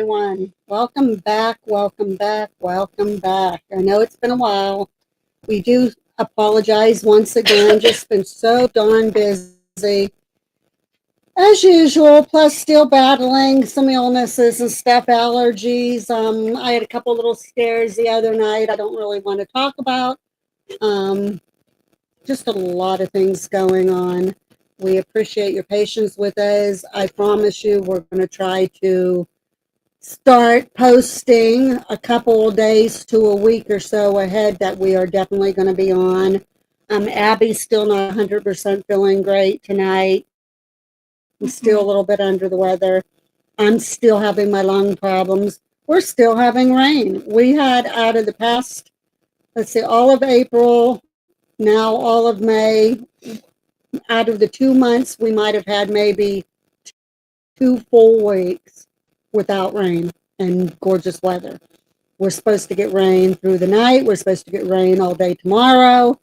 everyone. Welcome back, welcome back, welcome back. I know it's been a while. We do apologize once again. Just been so darn busy as usual, plus still battling some illnesses and stuff, allergies. I had a couple little scares the other night I don't really want to talk about. Um, just a lot of things going on. We appreciate your patience with us. I promise you we're going to try to start posting a couple of days to a week or so ahead that we are definitely going to be on. Abby's still not 100% feeling great tonight. I'm still a little bit under the weather. I'm still having my lung problems. We're still having rain. We had out of the past, let's see, all of April, now all of May. Out of the 2 months, we might have had maybe 2 full weeks without rain and gorgeous weather. We're supposed to get rain through the night. We're supposed to get rain all day tomorrow.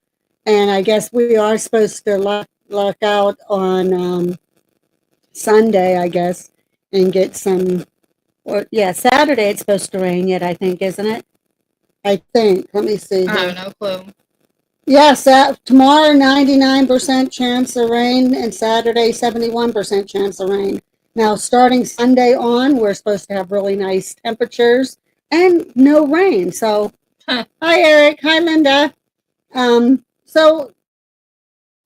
And I guess we are supposed to luck out on Sunday, I guess, and get some, or yeah, Saturday it's supposed to rain yet, I think, isn't it? I think. Let me see. I have no clue. Yes, tomorrow 99% chance of rain and Saturday 71% chance of rain. Now starting Sunday on, we're supposed to have really nice temperatures and no rain. So, hi Eric, hi Linda. So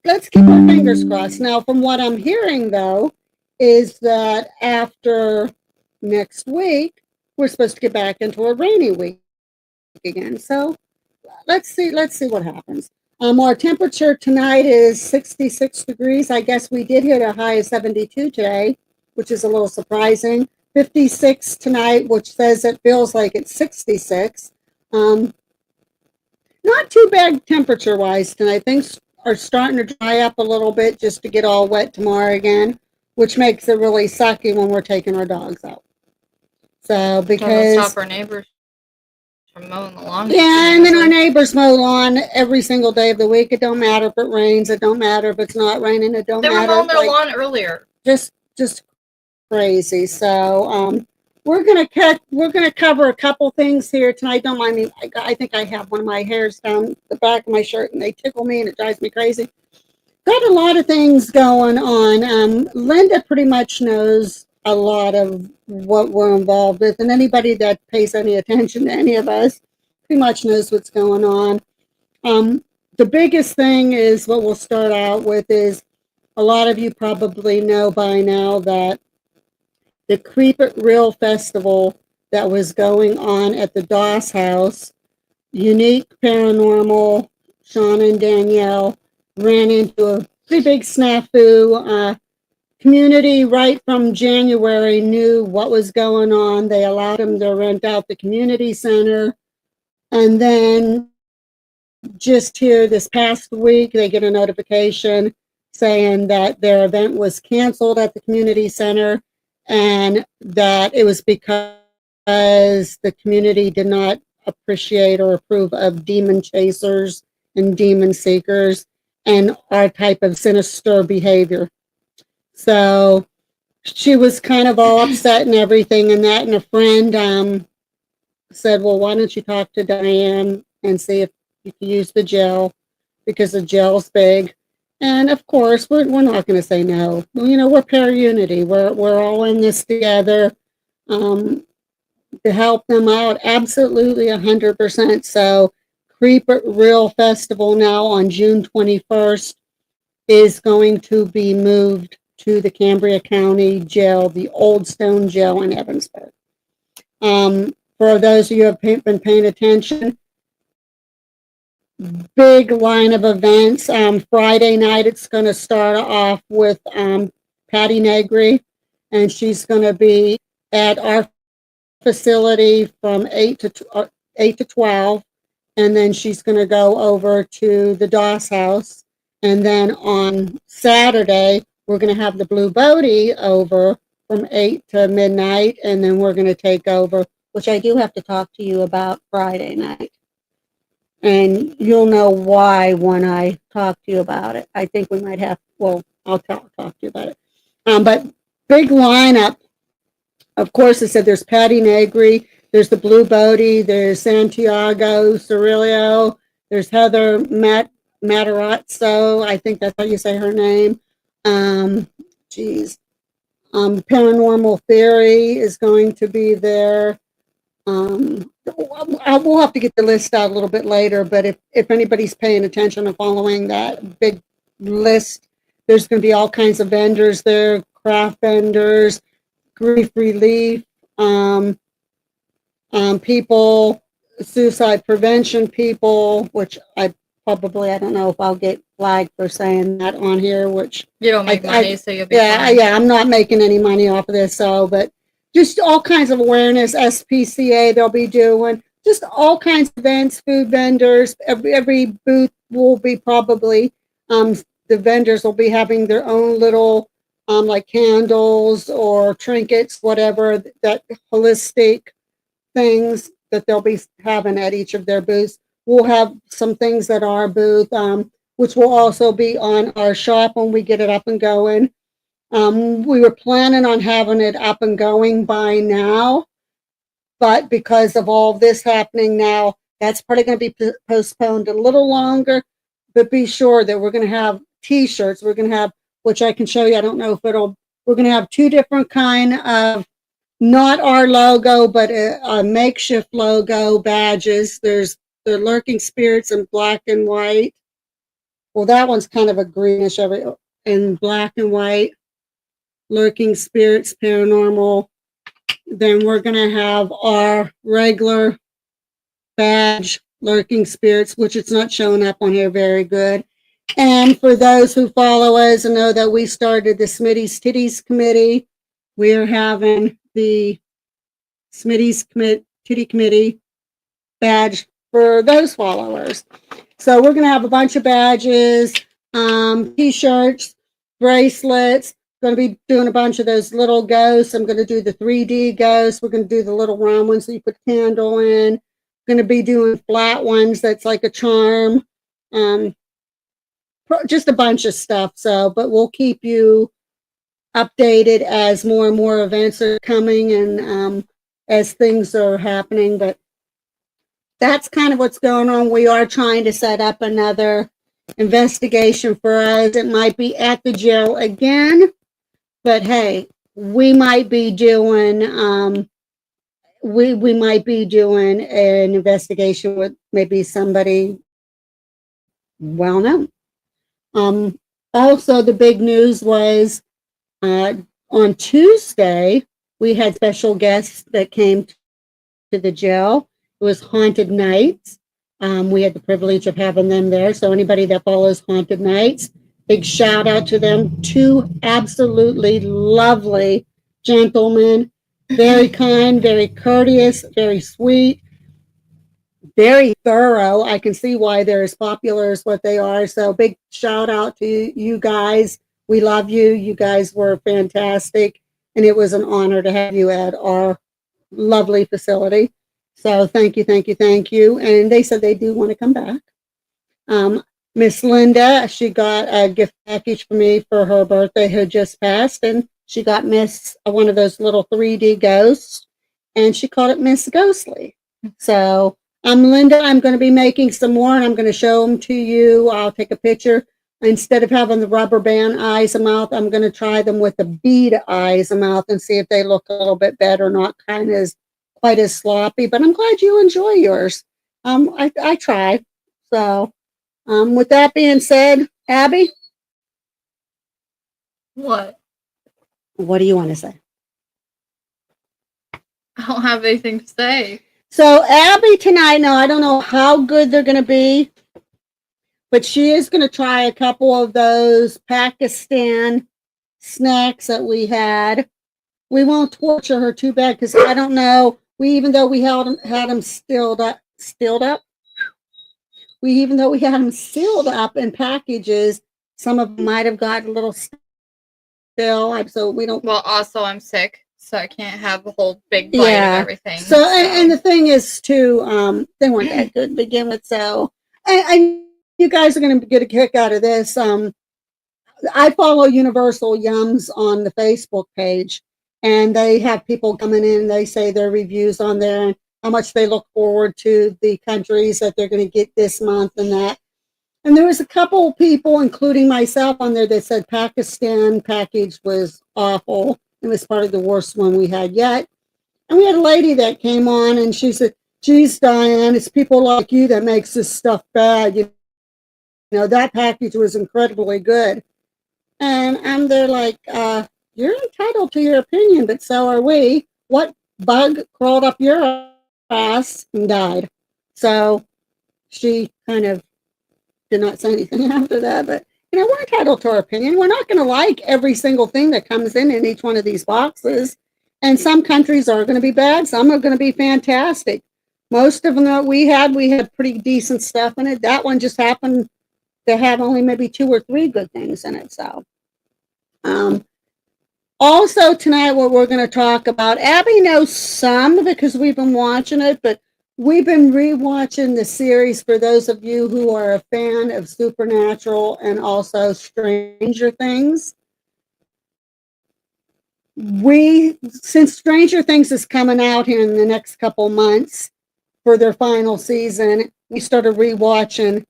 let's keep our fingers crossed. Now, from what I'm hearing though, is that after next week, we're supposed to get back into a rainy week again. So let's see what happens. Our temperature tonight is 66 degrees. I guess we did hit a high of 72 today, which is a little surprising. 56 tonight, which says it feels like it's 66. Not too bad temperature-wise tonight. Things are starting to dry up a little bit just to get all wet tomorrow again, which makes it really sucky when we're taking our dogs out. So because stop our neighbors from mowing the lawn. Yeah, and then our neighbors mow lawn every single day of the week. It don't matter if it rains. It don't matter if it's not raining. It don't matter. They were mowing their lawn earlier. Just crazy. So we're gonna cover a couple things here tonight. Don't mind me. I think I have one of my hairs down the back of my shirt, and they tickle me, and it drives me crazy. Got a lot of things going on. Linda pretty much knows a lot of what we're involved with, and anybody that pays any attention to any of us pretty much knows what's going on. The biggest thing is what we'll start out with is a lot of you probably know by now that the Creep It Real Festival that was going on at the Doss House, Unique Paranormal, Sean and Danielle ran into a pretty big snafu. Community right from January knew what was going on. They allowed them to rent out the community center. And then just here this past week, they get a notification saying that their event was canceled at the community center and that it was because the community did not appreciate or approve of demon chasers and demon seekers and our type of sinister behavior. So she was kind of all upset and everything and that, and a friend said, well, why don't you talk to Diane and see if you can use the gel, because the gel's big. And of course, we're not going to say no. You know, we're para-unity. We're all in this together to help them out, absolutely 100%. So Creep It Real Festival now on June 21st is going to be moved to the Cambria County Jail, the Old Stone Jail in Evansburg. For those of you who have been paying attention, big line of events. Friday night, it's going to start off with Patty Negri, and she's going to be at our facility from 8 to 12, and then she's going to go over to the Doss House. And then on Saturday, we're going to have the Blue Bodie over from 8 to midnight, and then we're going to take over, which I do have to talk to you about Friday night. And you'll know why when I talk to you about it. I think we might have, well, I'll talk to you about it. But big lineup of course, it said there's Patty Negri, there's the Blue Bodie, there's Santiago Cirillo, there's Heather Matarazzo. I think that's how you say her name. Geez. Paranormal Theory is going to be there. We'll have to get the list out a little bit later, but if anybody's paying attention and following that big list, there's going to be all kinds of vendors there, craft vendors, grief relief, people, suicide prevention people, which I don't know if I'll get flagged for saying that on here, which You don't make money, so you'll be fine. yeah, I'm not making any money off of this, so, but just all kinds of awareness, SPCA they'll be doing, just all kinds of events, food vendors, every booth will be probably, the vendors will be having their own little, like candles or trinkets, whatever, that holistic things that they'll be having at each of their booths. We'll have some things at our booth, which will also be on our shop when we get it up and going. We were planning on having it up and going by now, but because of all this happening now, that's probably going to be postponed a little longer. But be sure that we're going to have T-shirts. We're going to have, which I can show you. I don't know if we're going to have two different kind of, not our logo, but a makeshift logo badges. There's the Lurking Spirits in black and white. Well, that one's kind of a greenish in black and white. Lurking Spirits Paranormal. Then we're going to have our regular badge, Lurking Spirits, which it's not showing up on here very good. And for those who follow us and know that we started the Smitty's Titties Committee, we're having the Smitty's Titty Committee badge for those followers. So we're going to have a bunch of badges, T-shirts, bracelets. Going to be doing a bunch of those little ghosts. I'm going to do the 3D ghosts. We're going to do the little round ones that you put a candle in. Going to be doing flat ones that's like a charm. Just a bunch of stuff. So, but we'll keep you updated as more and more events are coming and as things are happening. But that's kind of what's going on. We are trying to set up another investigation for us. It might be at the jail again, but hey, we might be doing we might be doing an investigation with maybe somebody well known. Also, the big news was on Tuesday we had special guests that came to the jail. It was Haunted Nights. We had the privilege of having them there. So anybody that follows Haunted Nights, big shout out to them. Two absolutely lovely gentlemen, very kind, very courteous, very sweet, very thorough. I can see why they're as popular as what they are. So big shout out to you guys. We love you. You guys were fantastic. And it was an honor to have you at our lovely facility. So thank you, thank you, thank you. And they said they do want to come back. Miss Linda, she got a gift package for me for her birthday who just passed, and she got Miss one of those little 3D ghosts, and she called it Miss Ghostly. So Linda, I'm going to be making some more, and I'm going to show them to you. I'll take a picture. Instead of having the rubber band eyes and mouth, I'm going to try them with the bead eyes and mouth and see if they look a little bit better, not kind of quite as sloppy. But I'm glad you enjoy yours. I tried. So with that being said, Abby, What? what do you want to say? I don't have anything to say. So Abby tonight, now I don't know how good they're going to be, but she is going to try a couple of those Pakistan snacks that we had. We won't torture her too bad because I don't know. Even though we had them sealed up, in packages, some of them might have gotten a little still. So we don't. Well, also I'm sick, so I can't have a whole big bite of everything. So and the thing is too, they weren't that good to begin with. So and you guys are going to get a kick out of this. I follow Universal Yums on the Facebook page, and they have people coming in, they say their reviews on there and how much they look forward to the countries that they're going to get this month and that. And there was a couple people, including myself, on there that said Pakistan package was awful. It was probably the worst one we had yet. And we had a lady that came on and she said, geez, Diane, it's people like you that makes this stuff bad. You know, that package was incredibly good. And I'm there like, you're entitled to your opinion, but so are we. What bug crawled up your ass and died? So she kind of did not say anything after that, but you know, we're entitled to our opinion. We're not going to like every single thing that comes in each one of these boxes. And some countries are going to be bad. Some are going to be fantastic. Most of them that we had pretty decent stuff in it. That one just happened to have only maybe 2 or 3 good things in it. So, also tonight, what we're going to talk about, Abby knows some because we've been watching it, but we've been rewatching the series for those of you who are a fan of Supernatural and also Stranger Things. Since Stranger Things is coming out here in the next couple months for their final season, we started rewatching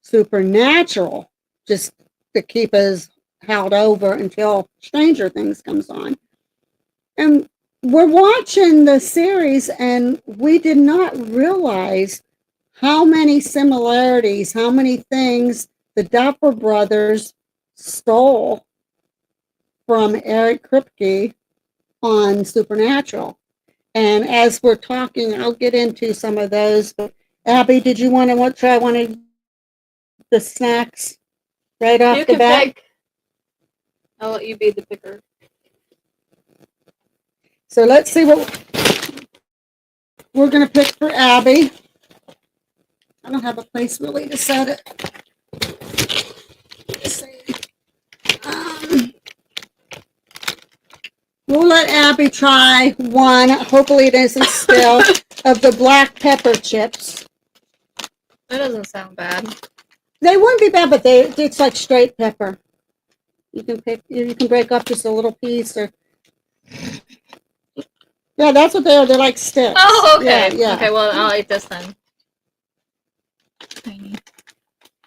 Supernatural just to keep us held over until Stranger Things comes on. And we're watching the series and we did not realize how many similarities, how many things the Duffer Brothers stole from Eric Kripke on Supernatural. And as we're talking, I'll get into some of those. But Abby, did you want to try one of the snacks right off the bat? Pick. I'll let you be the picker. So let's see what we're going to pick for Abby. I don't have a place really to set it. Let's see. We'll let Abby try one. Hopefully it isn't still of the black pepper chips. That doesn't sound bad. They wouldn't be bad, but it's like straight pepper. You can break up just a little piece or. Yeah, that's what they are. They're like sticks. Oh, okay. Yeah. Okay, well, I'll eat this then. Tiny.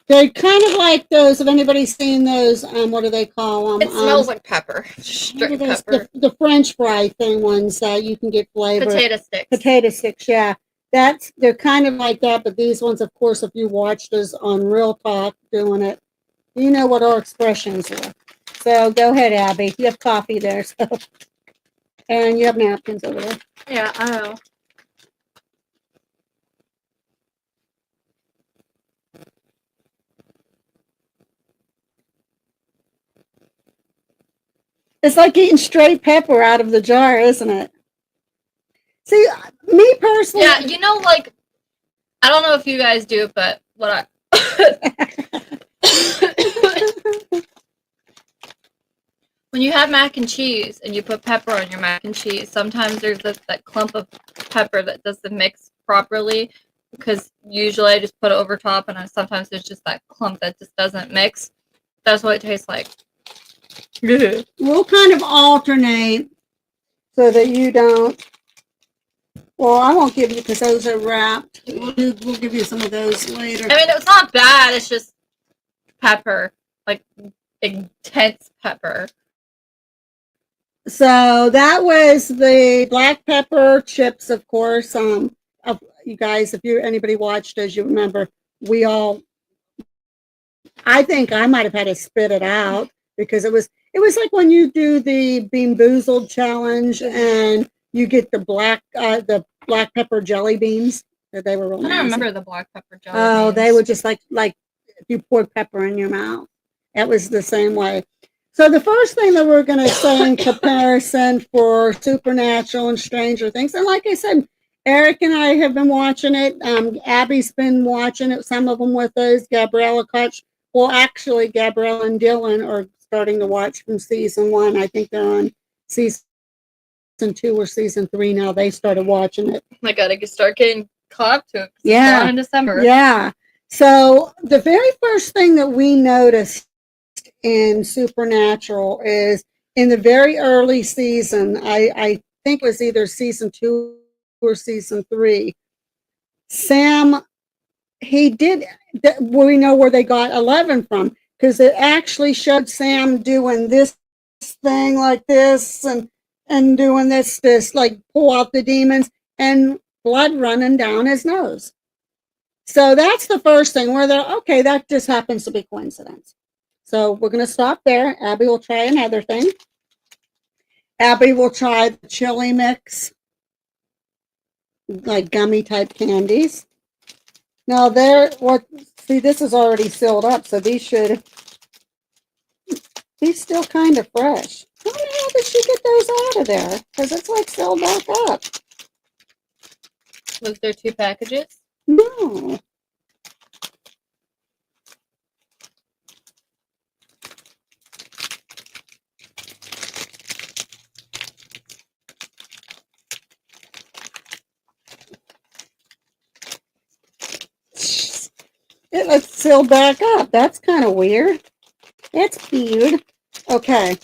They're kind of like those. Have anybody seen those? What do they call them? It smells like pepper. Straight pepper. The French fry thing ones that you can get flavor. Potato sticks. Potato sticks, yeah. They're kind of like that, but these ones, of course, if you watched us on Real Talk doing it, you know what our expressions were. So go ahead, Abby. You have coffee there, so. And you have napkins over there. Yeah, I know. It's like eating straight pepper out of the jar, isn't it? See, me personally. Yeah, you know, like, I don't know if you guys do, but what when you have mac and cheese and you put pepper on your mac and cheese, sometimes there's that clump of pepper that doesn't mix properly because usually I just put it over top and sometimes there's just that clump that just doesn't mix. That's what it tastes like. We'll kind of alternate so that you don't. Well, I won't give you because those are wrapped. We'll give you some of those later. I mean, it's not bad. It's just pepper, like intense pepper. So that was the black pepper chips, of course. You guys, if anybody watched us, you remember I think I might have had to spit it out because it was like when you do the Bean Boozled challenge and you get the black pepper jelly beans. That they were really I don't remember the black pepper jelly beans. Oh, they were just like if you poured pepper in your mouth. It was the same way. So the first thing that we're going to say in comparison for Supernatural and Stranger Things, and like I said, Eric and I have been watching it. Abby's been watching it, some of them with us. Gabriella Koch. Well, actually, Gabriella and Dylan are starting to watch from season 1. I think they're on season 2 or season 3 now. They started watching it. I gotta start getting caught up to it. Yeah. It's on in December. Yeah. So the very first thing that we noticed in Supernatural is in the very early season, I think it was either season 2 or season 3, Sam, he did, we know where they got 11 from, because it actually showed Sam doing this thing like this and doing this, like pull out the demons and blood running down his nose. So that's the first thing where they're, okay, that just happens to be coincidence. So we're going to stop there. Abby will try another thing. Abby will try the chili mix, like gummy type candies. Now see, this is already sealed up, so these should be still kind of fresh. How the hell did she get those out of there? Because it's like sealed back up. Was there 2 packages? No. It's sealed back up. That's kind of weird. It's weird. Okay.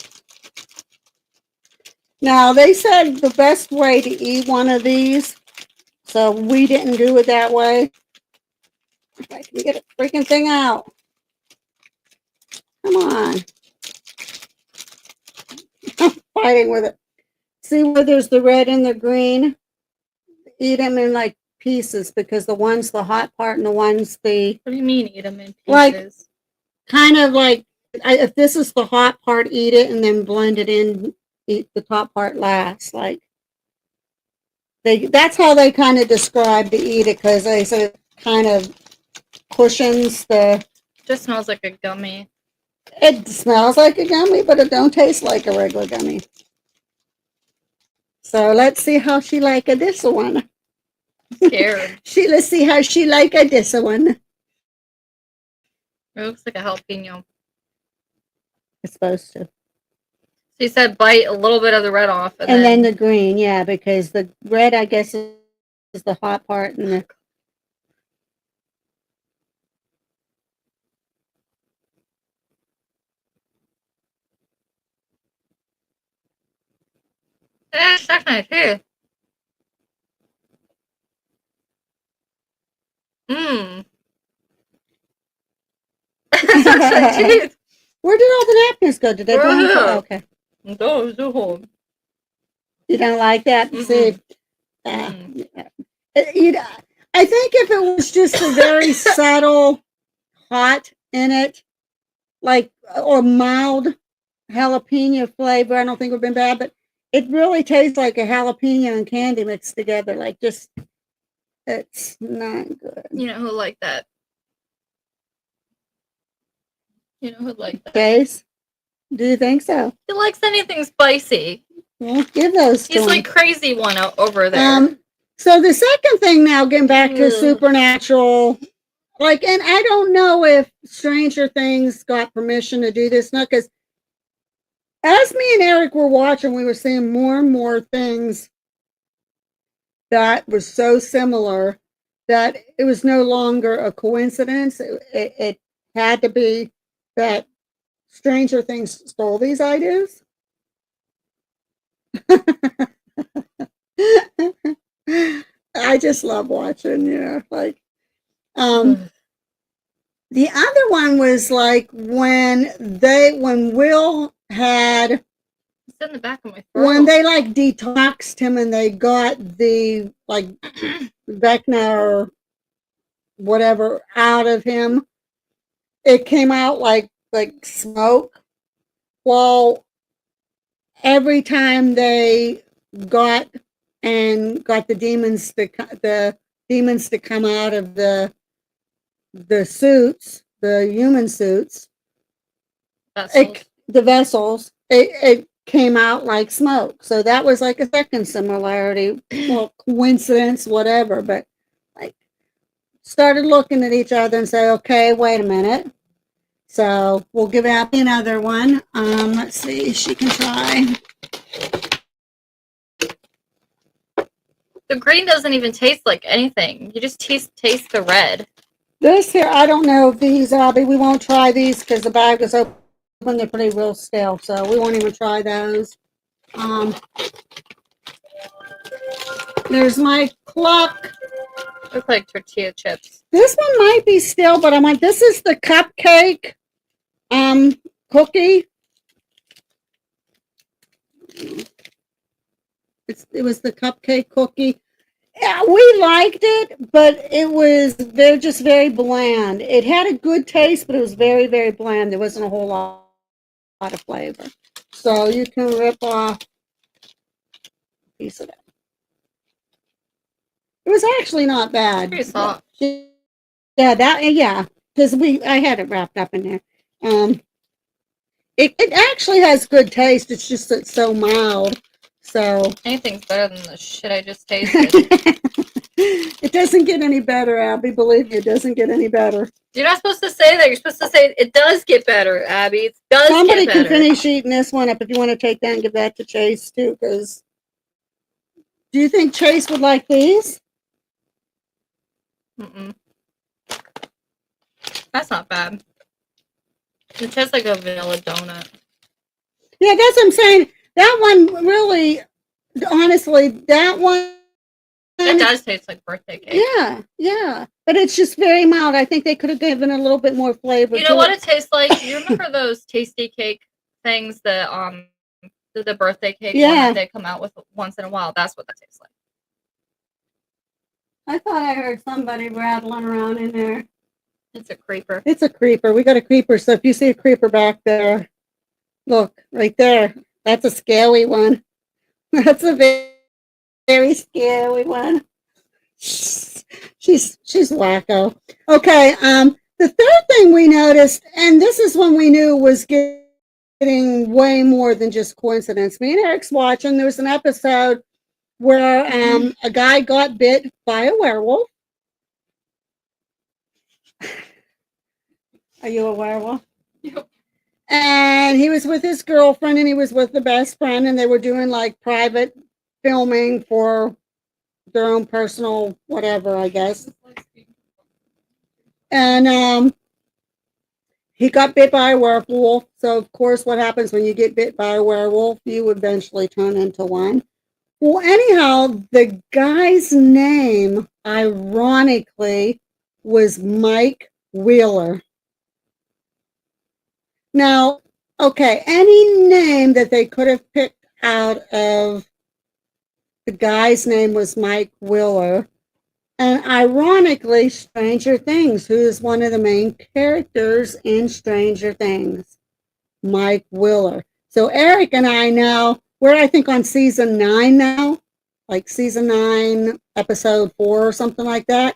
Now, they said the best way to eat one of these, so we didn't do it that way. If I can get a freaking thing out. Come on. I'm fighting with it. See where there's the red and the green? Eat them in like pieces, because the one's the hot part and the one's the... What do you mean eat them in pieces? Like, kind of like, if this is the hot part, eat it and then blend it in, eat the top part last. Like, that's how they kind of describe to eat it, because they said it kind of cushions the... Just smells like a gummy. It smells like a gummy, but it don't taste like a regular gummy. So let's see how she like this one. Scared. Let's see how she like this one. It looks like a jalapeno. It's supposed to. She said bite a little bit of the red off. And then the green, yeah, because the red, I guess, is the hot part. And the... It's stuck in my teeth. Mmm. Where did all the napkins go? Did they go in? Okay. You don't like that? Mm-mm. See, I think if it was just a very subtle hot in it, like, or mild jalapeno flavor, I don't think it would have been bad, but it really tastes like a jalapeno and candy mixed together. Like, just, it's not good. You know who like that? You know who'd like that? Case? Do you think so? He likes anything spicy. Well, give those to him. He's like crazy one over there. So the second thing now, getting back to supernatural, like, and I don't know if Stranger Things got permission to do this, not because as me and Eric were watching, we were seeing more and more things that were so similar that it was no longer a coincidence. It had to be that Stranger Things stole these ideas. I just love watching, like, the other one was like when Will had, it's in the back of my throat. When they like detoxed him and they got the like Vecna or whatever out of him, it came out like smoke. Well, every time they got the demons to come out of the suits, the human suits, the vessels, it came out like smoke. So that was like a second similarity, well, coincidence, whatever. But like, started looking at each other and say, okay, wait a minute. So we'll give Abby another one. Let's see, she can try. The green doesn't even taste like anything. You just taste the red. This here, I don't know if these, Abby, we won't try these because the bag was open when they're pretty real stale, so we won't even try those. There's my clock. Looks like tortilla chips. This one might be stale, but I'm like, this is the cupcake cookie. It was the cupcake cookie. Yeah, we liked it, but it was just very bland. It had a good taste, but it was very, very bland. There wasn't a whole lot of flavor. So you can rip off a piece of that. It was actually not bad. Pretty soft. Yeah, because I had it wrapped up in there. It actually has good taste. It's just it's so mild. So anything's better than the shit I just tasted. It doesn't get any better, Abby. Believe me, it doesn't get any better. You're not supposed to say that. You're supposed to say it does get better, Abby. It does Somebody get better. can finish eating this one up if you want to take that and give that to Chase too. Because do you think Chase would like these? That's not bad. It tastes like a vanilla donut. Yeah, that's what I'm saying. That one really, honestly, that one. It does taste like birthday cake. Yeah. But it's just very mild. I think they could have given a little bit more flavor. You know what it tastes like? You remember those tasty cake things that the birthday cake one that they come out with once in a while? That's what that tastes like. I thought I heard somebody rattling around in there. It's a creeper. It's a creeper. We got a creeper. So if you see a creeper back there, look right there. That's a scary one. That's a very, very scary one. She's wacko. Okay. The third thing we noticed, and this is when we knew was getting way more than just coincidence. Me and Eric's watching. There was an episode where a guy got bit by a werewolf. Are you a werewolf? Yep. And he was with his girlfriend and he was with the best friend and they were doing like private filming for their own personal whatever, I guess. And he got bit by a werewolf. So of course what happens when you get bit by a werewolf, you eventually turn into one. Well, anyhow, the guy's name, ironically, was Mike Wheeler. Now, okay, any name that they could have picked out of the guy's name was Mike Wheeler. And ironically, Stranger Things, who is one of the main characters in Stranger Things, Mike Wheeler. So Eric and I now, we're I think on season 9 now, like season 9, episode 4 or something like that.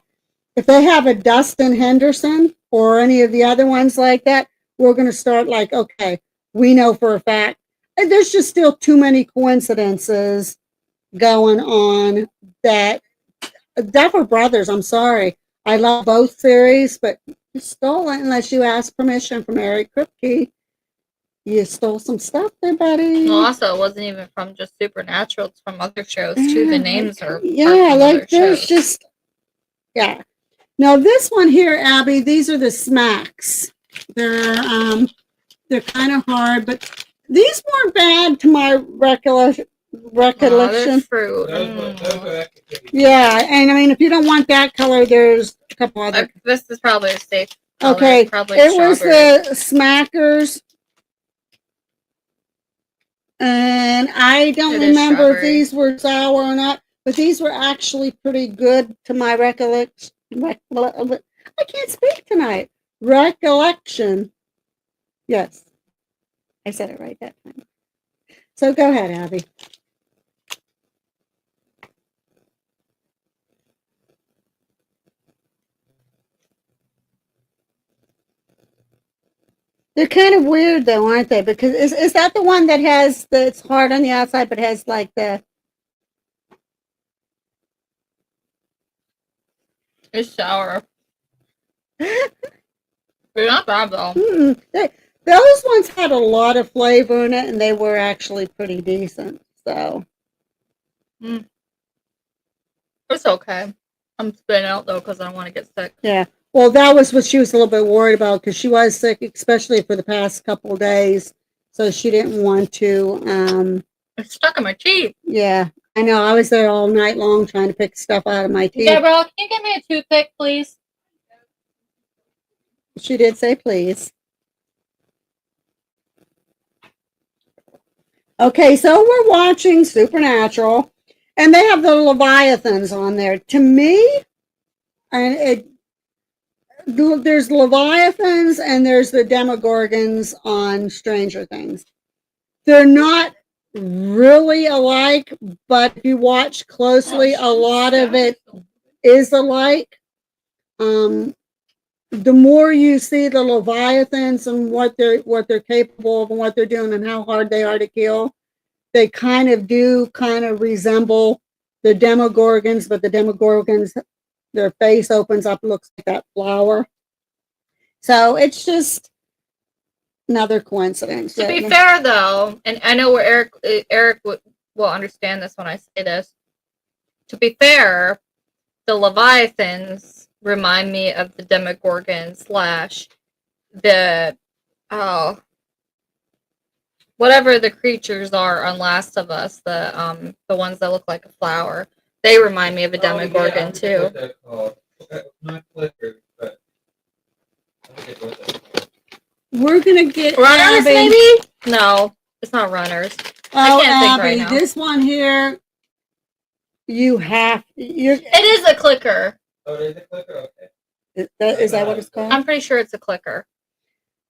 If they have a Dustin Henderson or any of the other ones like that, we're going to start like, okay, we know for a fact. And there's just still too many coincidences going on that Duffer Brothers, I'm sorry. I love both series, but you stole it unless you asked permission from Eric Kripke. You stole some stuff there, buddy. Well, also, it wasn't even from just Supernatural. It's from other shows, too. The names are like there's just, yeah. Now, this one here, Abby, these are the smacks. They're kind of hard, but these weren't bad to my recollection. Oh, fruit. Yeah, and I mean, if you don't want that color, there's a couple other. This is probably a safe color. Okay, probably it was the Smackers. And I don't remember if these were sour or not, but these were actually pretty good to my recollection. I can't speak tonight. Recollection. Yes. I said it right that time. So go ahead, Abby. They're kind of weird though, aren't they? Because is that the one that has it's hard on the outside but has like the It's sour. They're not bad though. Those ones had a lot of flavor in it and they were actually pretty decent. So it's okay. I'm spitting out though because I don't want to get sick. Yeah. Well, that was what she was a little bit worried about because she was sick, especially for the past couple of days. So she didn't want to. It's stuck in my teeth. Yeah, I know. I was there all night long trying to pick stuff out of my teeth. Gabrielle, can you give me a toothpick, please? She did say please. Okay, so we're watching Supernatural, and they have the Leviathans on there. To me, and there's Leviathans and there's the Demogorgons on Stranger Things. They're not really alike, but if you watch closely, a lot of it is alike. The more you see the Leviathans and what they're capable of and what they're doing and how hard they are to kill, they kind of resemble the Demogorgons, but the Demogorgons, their face opens up, looks like that flower. So it's just another coincidence. To be fair, though, and I know where Eric will understand this when I say this. To be fair, the Leviathans remind me of the Demogorgon / the whatever the creatures are on Last of Us, the ones that look like a flower. They remind me of a Demogorgon too. Not Clickers, but I forget what that's called. We're gonna get Runners, Abby. maybe? No, it's not runners. Oh, I can't think Abby, right now. this one here, It is a clicker. Oh, it is a Clicker? Okay. Is that what it's called? I'm pretty sure it's a clicker.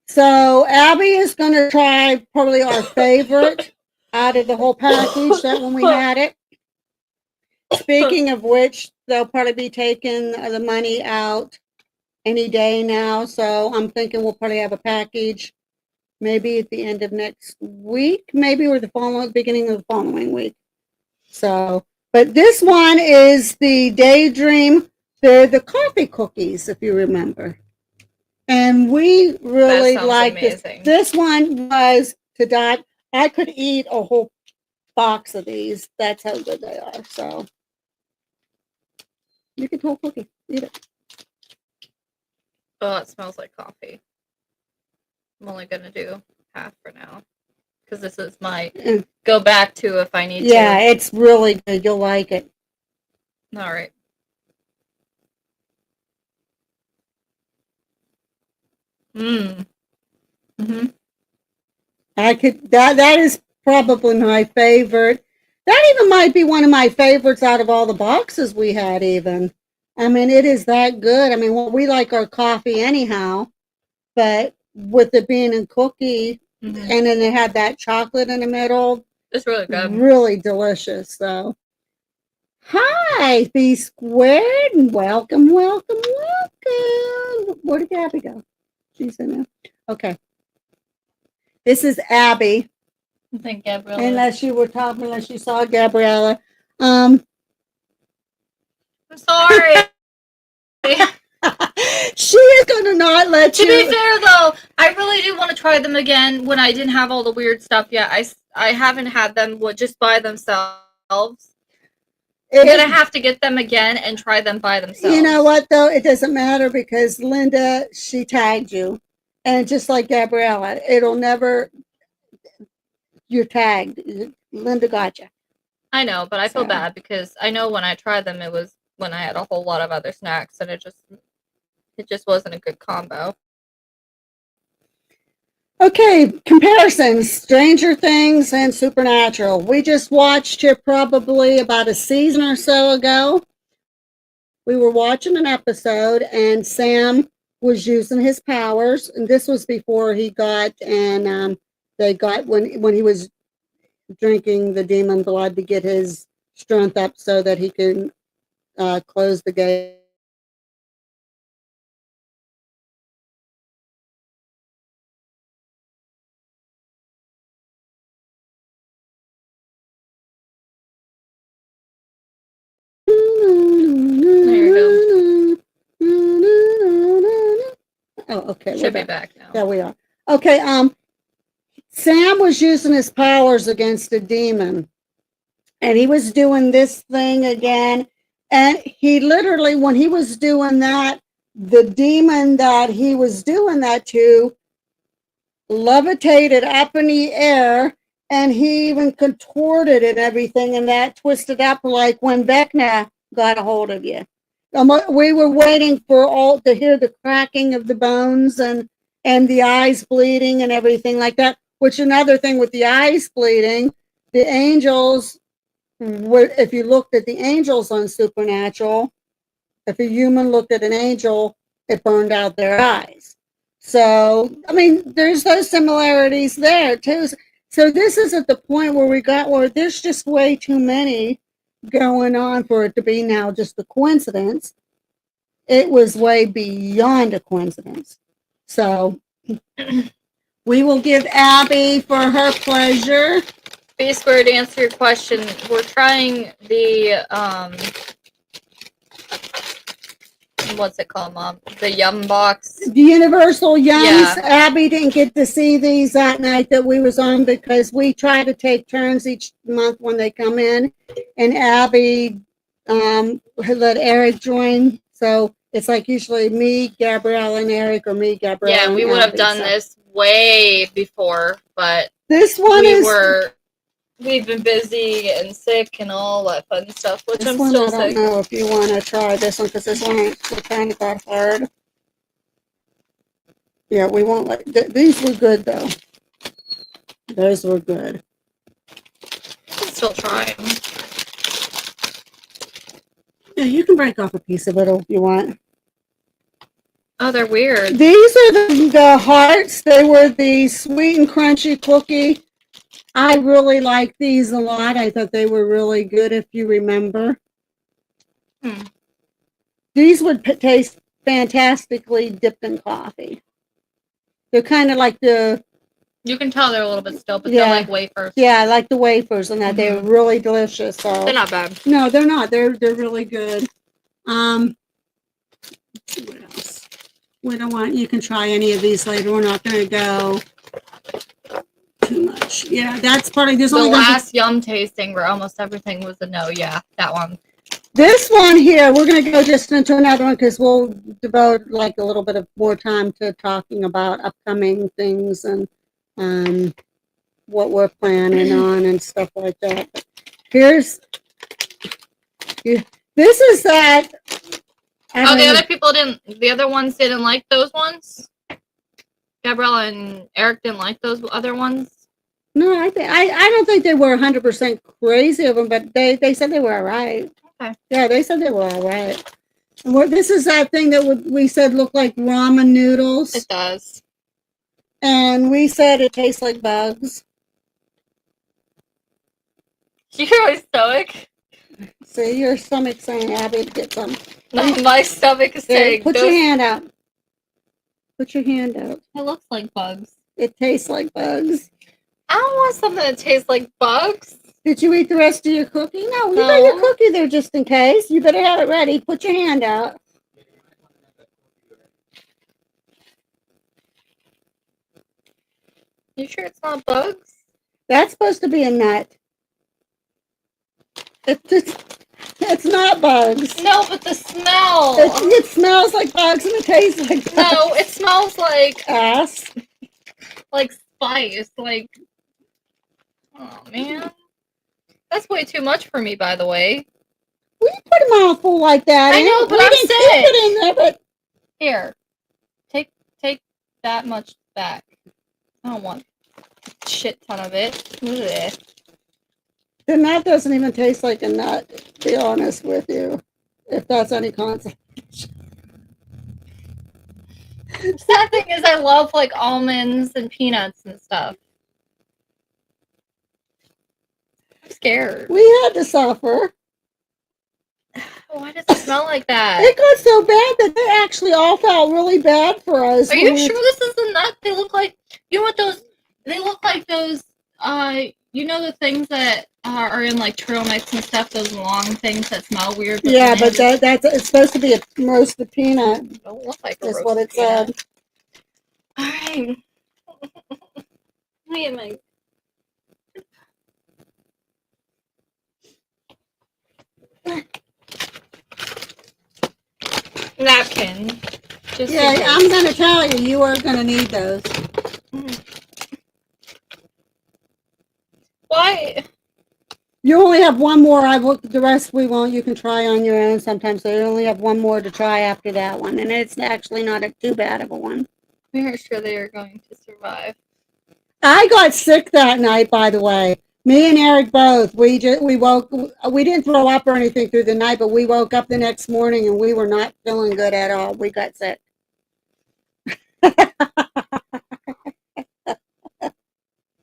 So Abby is going to try probably our favorite out of the whole package, that when we had it. Speaking of which, they'll probably be taking the money out any day now. So I'm thinking we'll probably have a package maybe at the end of next week, maybe, or the beginning of the following week. So, but this one is the Daydream. They're the coffee cookies, if you remember. And we really like this. This one was to die. I could eat a whole box of these. That's how good they are. So you can whole cookie. Eat it. Oh, it smells like coffee. I'm only going to do half for now. Because this is my go back to if I need to. Yeah, it's really good. You'll like it. All right. I could that is probably my favorite. That even might be one of my favorites out of all the boxes we had even. I mean, it is that good. I mean, well, we like our coffee anyhow, but with it being in cookie and then they had that chocolate in the middle. It's really good. Really delicious. So hi, B squared, and welcome. Where did Abby go? She's in there. Okay. This is Abby. I think Gabriella. Unless you saw Gabriella. I'm sorry. She is going to not let you. To be fair, though, I really do want to try them again when I didn't have all the weird stuff yet. I haven't had them just by themselves. I'm going to have to get them again and try them by themselves. You know what, though? It doesn't matter because Linda, she tagged you. And just like Gabriella, it'll never, you're tagged. Linda got you. I know, but I feel bad because I know when I tried them, it was when I had a whole lot of other snacks and it just wasn't a good combo. Okay, comparisons, Stranger Things and Supernatural. We just watched it probably about a season or so ago. We were watching an episode and Sam was using his powers, and this was before he got, and they got, when he was drinking the demon blood to get his strength up so that he can close the gate. Oh, okay. Should be back now. Yeah, we are. Okay, Sam was using his powers against a demon. And he was doing this thing again. And he literally, when he was doing that, the demon that he was doing that to levitated up in the air, and he even contorted and everything, and that twisted up like when Vecna got a hold of you. We were waiting for all to hear the cracking of the bones and the eyes bleeding and everything like that. Which another thing with the eyes bleeding, the angels. If you looked at the angels on Supernatural, if a human looked at an angel, it burned out their eyes. So, I mean, there's those similarities there too. So this is at the point where we got where there's just way too many going on for it to be now just a coincidence. It was way beyond a coincidence. So we will give Abby for her pleasure. B Squared, to answer your question, we're trying the what's it called, Mom? The Yum Box. The Universal Yums. Yeah. Abby didn't get to see these that night that we was on because we try to take turns each month when they come in, and Abby let Eric join. So it's like usually me, Gabrielle, and Eric, or me, Gabrielle. Yeah, we and would have Abby, done so. this way before, but This one we've been busy and sick and all that fun stuff, which this I'm one, still I don't sick. know if you want to try this one because this one kind of got hard. Yeah, we won't let these were good though. Those were good. I'm still trying. Yeah, you can break off a piece of it if you want. Oh, they're weird. These are the hearts. They were the sweet and crunchy cookie. I really like these a lot. I thought they were really good, if you remember. These would taste fantastically dipped in coffee. They're kind of like the... You can tell they're a little bit still, but Yeah. they're like wafers. Yeah, like the wafers and that. They're really delicious. So They're not bad. no, they're not. They're really good. What else? We don't want... You can try any of these later. We're not going to go too much. Yeah, that's part of... There's The only last Yum tasting where almost everything was a no. Yeah, that one. This one here, we're going to go just into another one because we'll devote like a little bit of more time to talking about upcoming things and what we're planning on and stuff like that. But this is that. Oh, the other ones didn't like those ones? Gabriella and Eric didn't like those other ones? No, I don't think they were 100% crazy of them, but they said they were all right. Okay. Yeah, they said they were all right. And this is that thing that we said looked like ramen noodles. It does. And we said it tastes like bugs. Your stomach? See, your stomach's saying, Abby, to get some. No, my stomach is saying. Put your hand out. Put your hand out. It looks like bugs. It tastes like bugs. I don't want something that tastes like bugs. Did you eat the rest of your cookie? No, you No. got your cookie there just in case. You better have it ready. Put your hand out. You sure it's not bugs? That's supposed to be a nut. It's not bugs. No, but the smell. It smells like bugs and it tastes like bugs. No, it smells like Ass. like spice. Like, oh man, that's way too much for me. By the way, We put a mouthful like that. I know, but we I'm didn't keep sick. it in there, but here, take that much back. I don't want a shit ton of it. Ugh. the nut doesn't even taste like a nut, to be honest with you. If that's any concept. Sad thing is, I love like almonds and peanuts and stuff. I'm scared. We had to suffer. Why does it smell like that? It got so bad that they actually all felt really bad for us. Are when you we- sure this is a nut? They look like, you know what those, they look like those, you know the things that are in like trail mix and stuff, those long things that smell weird? Yeah, the but that's it's supposed to be a roasted peanut. don't look like a Is what it roasted peanut. said. Alright. Look at my napkin. Just Yeah, in case. I'm gonna tell you, you are gonna need those. Why? You only have one more. I will. The rest we won't. You can try on your own sometimes. So you only have one more to try after that one, and it's actually not too bad of a one. We are sure they are going to survive. I got sick that night, by the way. Me and Eric both. We woke. We didn't throw up or anything through the night, but we woke up the next morning and we were not feeling good at all. We got sick.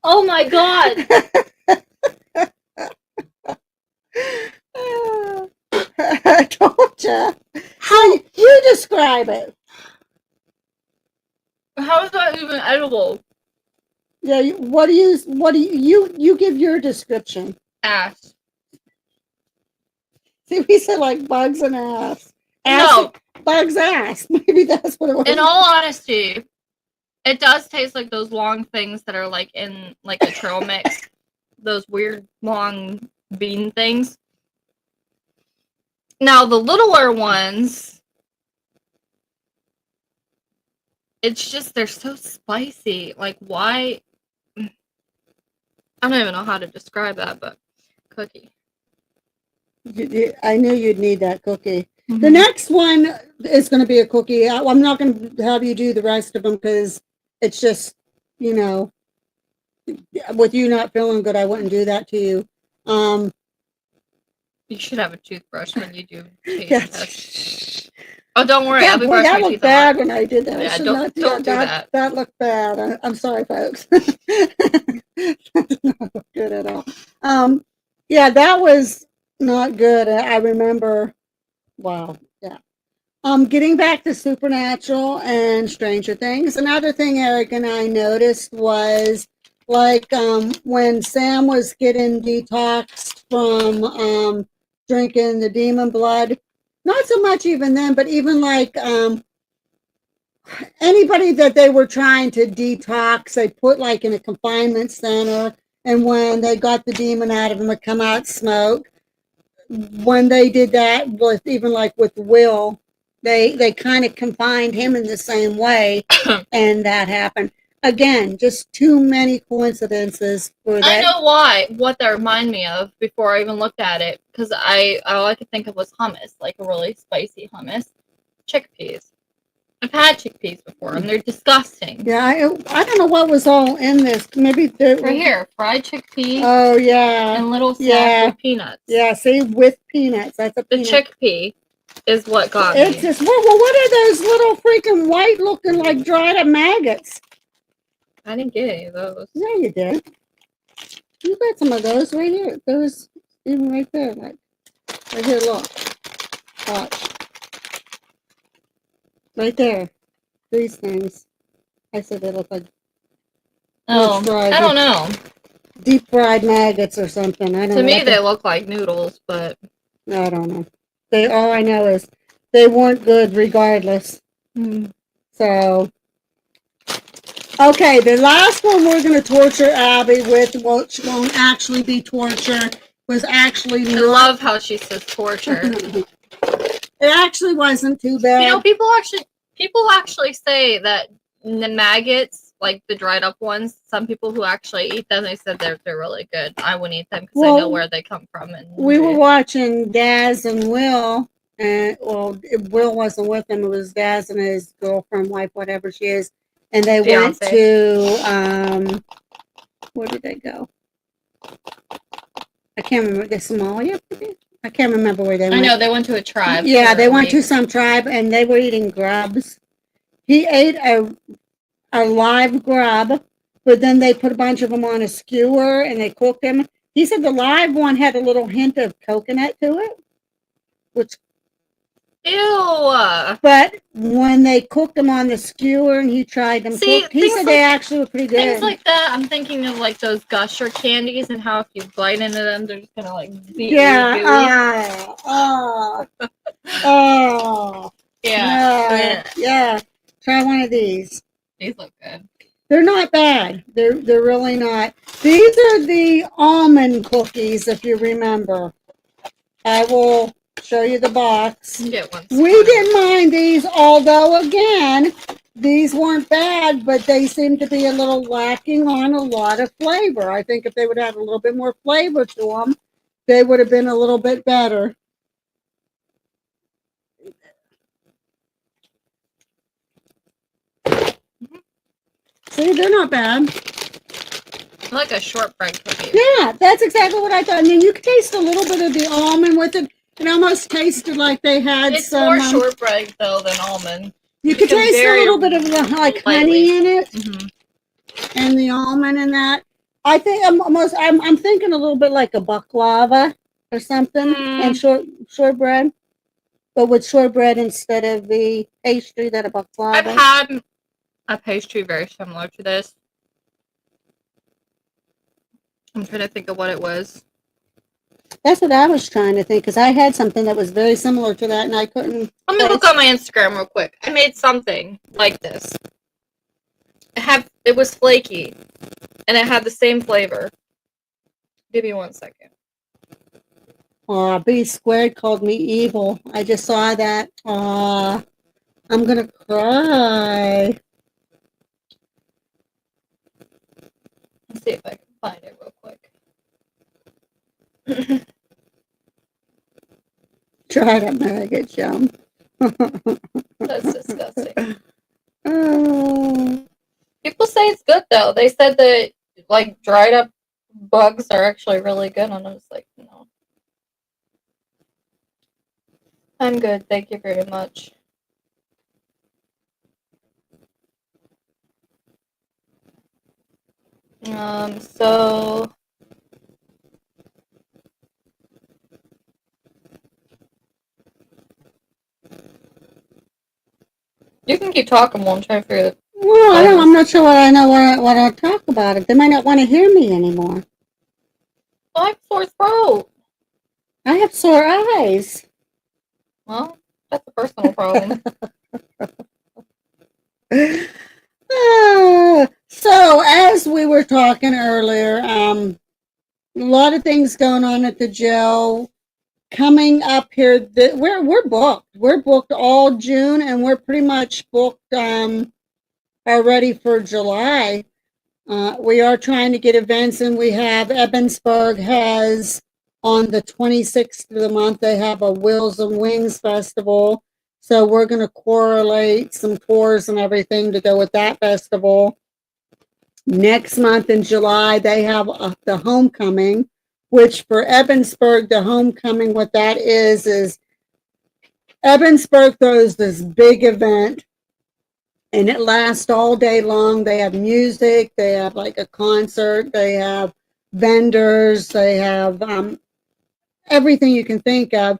Oh my god! I told you. How you describe it? How is that even edible? Yeah. What do you give your description? Ass. See, we said like bugs and ass. No. Bugs ass. Maybe that's what it was. In all honesty, it does taste like those long things that are like in like a trail mix. Those weird long bean things. Now the littler ones, it's just they're so spicy. Like why? I don't even know how to describe that, but cookie. I knew you'd need that cookie. Mm-hmm. The next one is going to be a cookie. I'm not going to have you do the rest of them because it's just, you know, with you not feeling good, I wouldn't do that to you. You should have a toothbrush when you do taste Yeah. tests. Oh, don't worry. Yeah, I'll be boy, brushing that my looked teeth bad a lot. when I did that. I Yeah, should don't not do that. That looked bad. I'm sorry, folks. Not good at all. Yeah, that was not good. I remember. Wow. Yeah. Getting back to Supernatural and Stranger Things. Another thing Eric and I noticed was like when Sam was getting detoxed from drinking the demon blood. Not so much even then, but even like anybody that they were trying to detox, they put like in a confinement center, and when they got the demon out of them, it come out smoke. When they did that with even like with Will, they kind of confined him in the same way, and that happened again. Just too many coincidences for that. I know why. What that reminded me of before I even looked at it, because all I could think of was hummus, like a really spicy hummus. Chickpeas. I've had chickpeas before, and they're disgusting. Yeah, I don't know what was all in this. Maybe Right here, fried chickpeas. Oh yeah, and little snacks yeah. with peanuts. Yeah, see, with peanuts. That's a The peanut. chickpea is what got It's me. just well, what are those little freaking white looking like dried up maggots? I didn't get any of those. Yeah, you did. You got some of those right here. Those even right there, like right here. Look, watch. Right there. These things. I said they look like Oh, fried. I don't know. Deep fried maggots or something. I don't know. To me, they look like noodles, but I don't know. All I know is they weren't good regardless. So, okay, the last one we're going to torture Abby with, which won't actually be torture, was actually I love how she says torture. It actually wasn't too bad. You know, people actually say that the maggots, like the dried up ones, some people who actually eat them, they said they're really good. I wouldn't eat them because I know where they come from. And we were watching Daz and Will, and Will wasn't with them. It was Daz and his girlfriend, wife, whatever she is, and they went to where did they go? I can't remember. The Somalia. I can't remember where they went. I know they went to a tribe. Yeah, they went to some tribe, and they were eating grubs. He ate a live grub, but then they put a bunch of them on a skewer and they cooked them. He said the live one had a little hint of coconut to it, which. Ew. But when they cooked them on the skewer and he tried them cooked, he said they actually were pretty good. Things like that, I'm thinking of like those gusher candies and how if you bite into them, they're just gonna like beat you. Yeah. Yeah. Yeah. Try one of these. These look good. They're not bad. They're really not. These are the almond cookies, if you remember. I will show you the box. You get one. We didn't mind these, although again, these weren't bad, but they seem to be a little lacking on a lot of flavor. I think if they would have a little bit more flavor to them, they would have been a little bit better. See, they're not bad. Like a shortbread cookie. Yeah, that's exactly what I thought. I mean, you could taste a little bit of the almond with it. It almost tasted like they had It's some. more shortbread though than almond. You could can taste a vary little bit of the like lightly. honey in it Mm-hmm. and the almond in that. I think I'm thinking a little bit like a baklava or something and shortbread, but with shortbread instead of the pastry that a baklava. I've had a pastry very similar to this. I'm trying to think of what it was. That's what I was trying to think, because I had something that was very similar to that, and I couldn't. Let me look on my Instagram real quick. I made something like this. It was flaky, and it had the same flavor. Give me 1 second. Aw, B Squared called me evil. I just saw that. Aw, I'm gonna cry. Let's see if I can find it real quick. Try to make it, Jum. That's disgusting. Oh. People say it's good though. They said that like dried up bugs are actually really good, and I was like, no. I'm good, thank you very much. So you can keep talking while I'm trying to figure it. Well, I'm not sure what I know what I'll talk about it. They might not want to hear me anymore. I have sore throat. I have sore eyes. Well, that's a personal problem. So as we were talking earlier, a lot of things going on at the jail. Coming up here, we're booked. We're booked all June, and we're pretty much booked already for July. We are trying to get events, and we have Ebensburg has on the 26th of the month, they have a Wheels and Wings festival. So we're going to correlate some tours and everything to go with that festival. Next month in July, they have the homecoming, which for Ebensburg, the homecoming, what that is Ebensburg throws this big event, and it lasts all day long. They have music, they have like a concert, they have vendors, they have everything you can think of.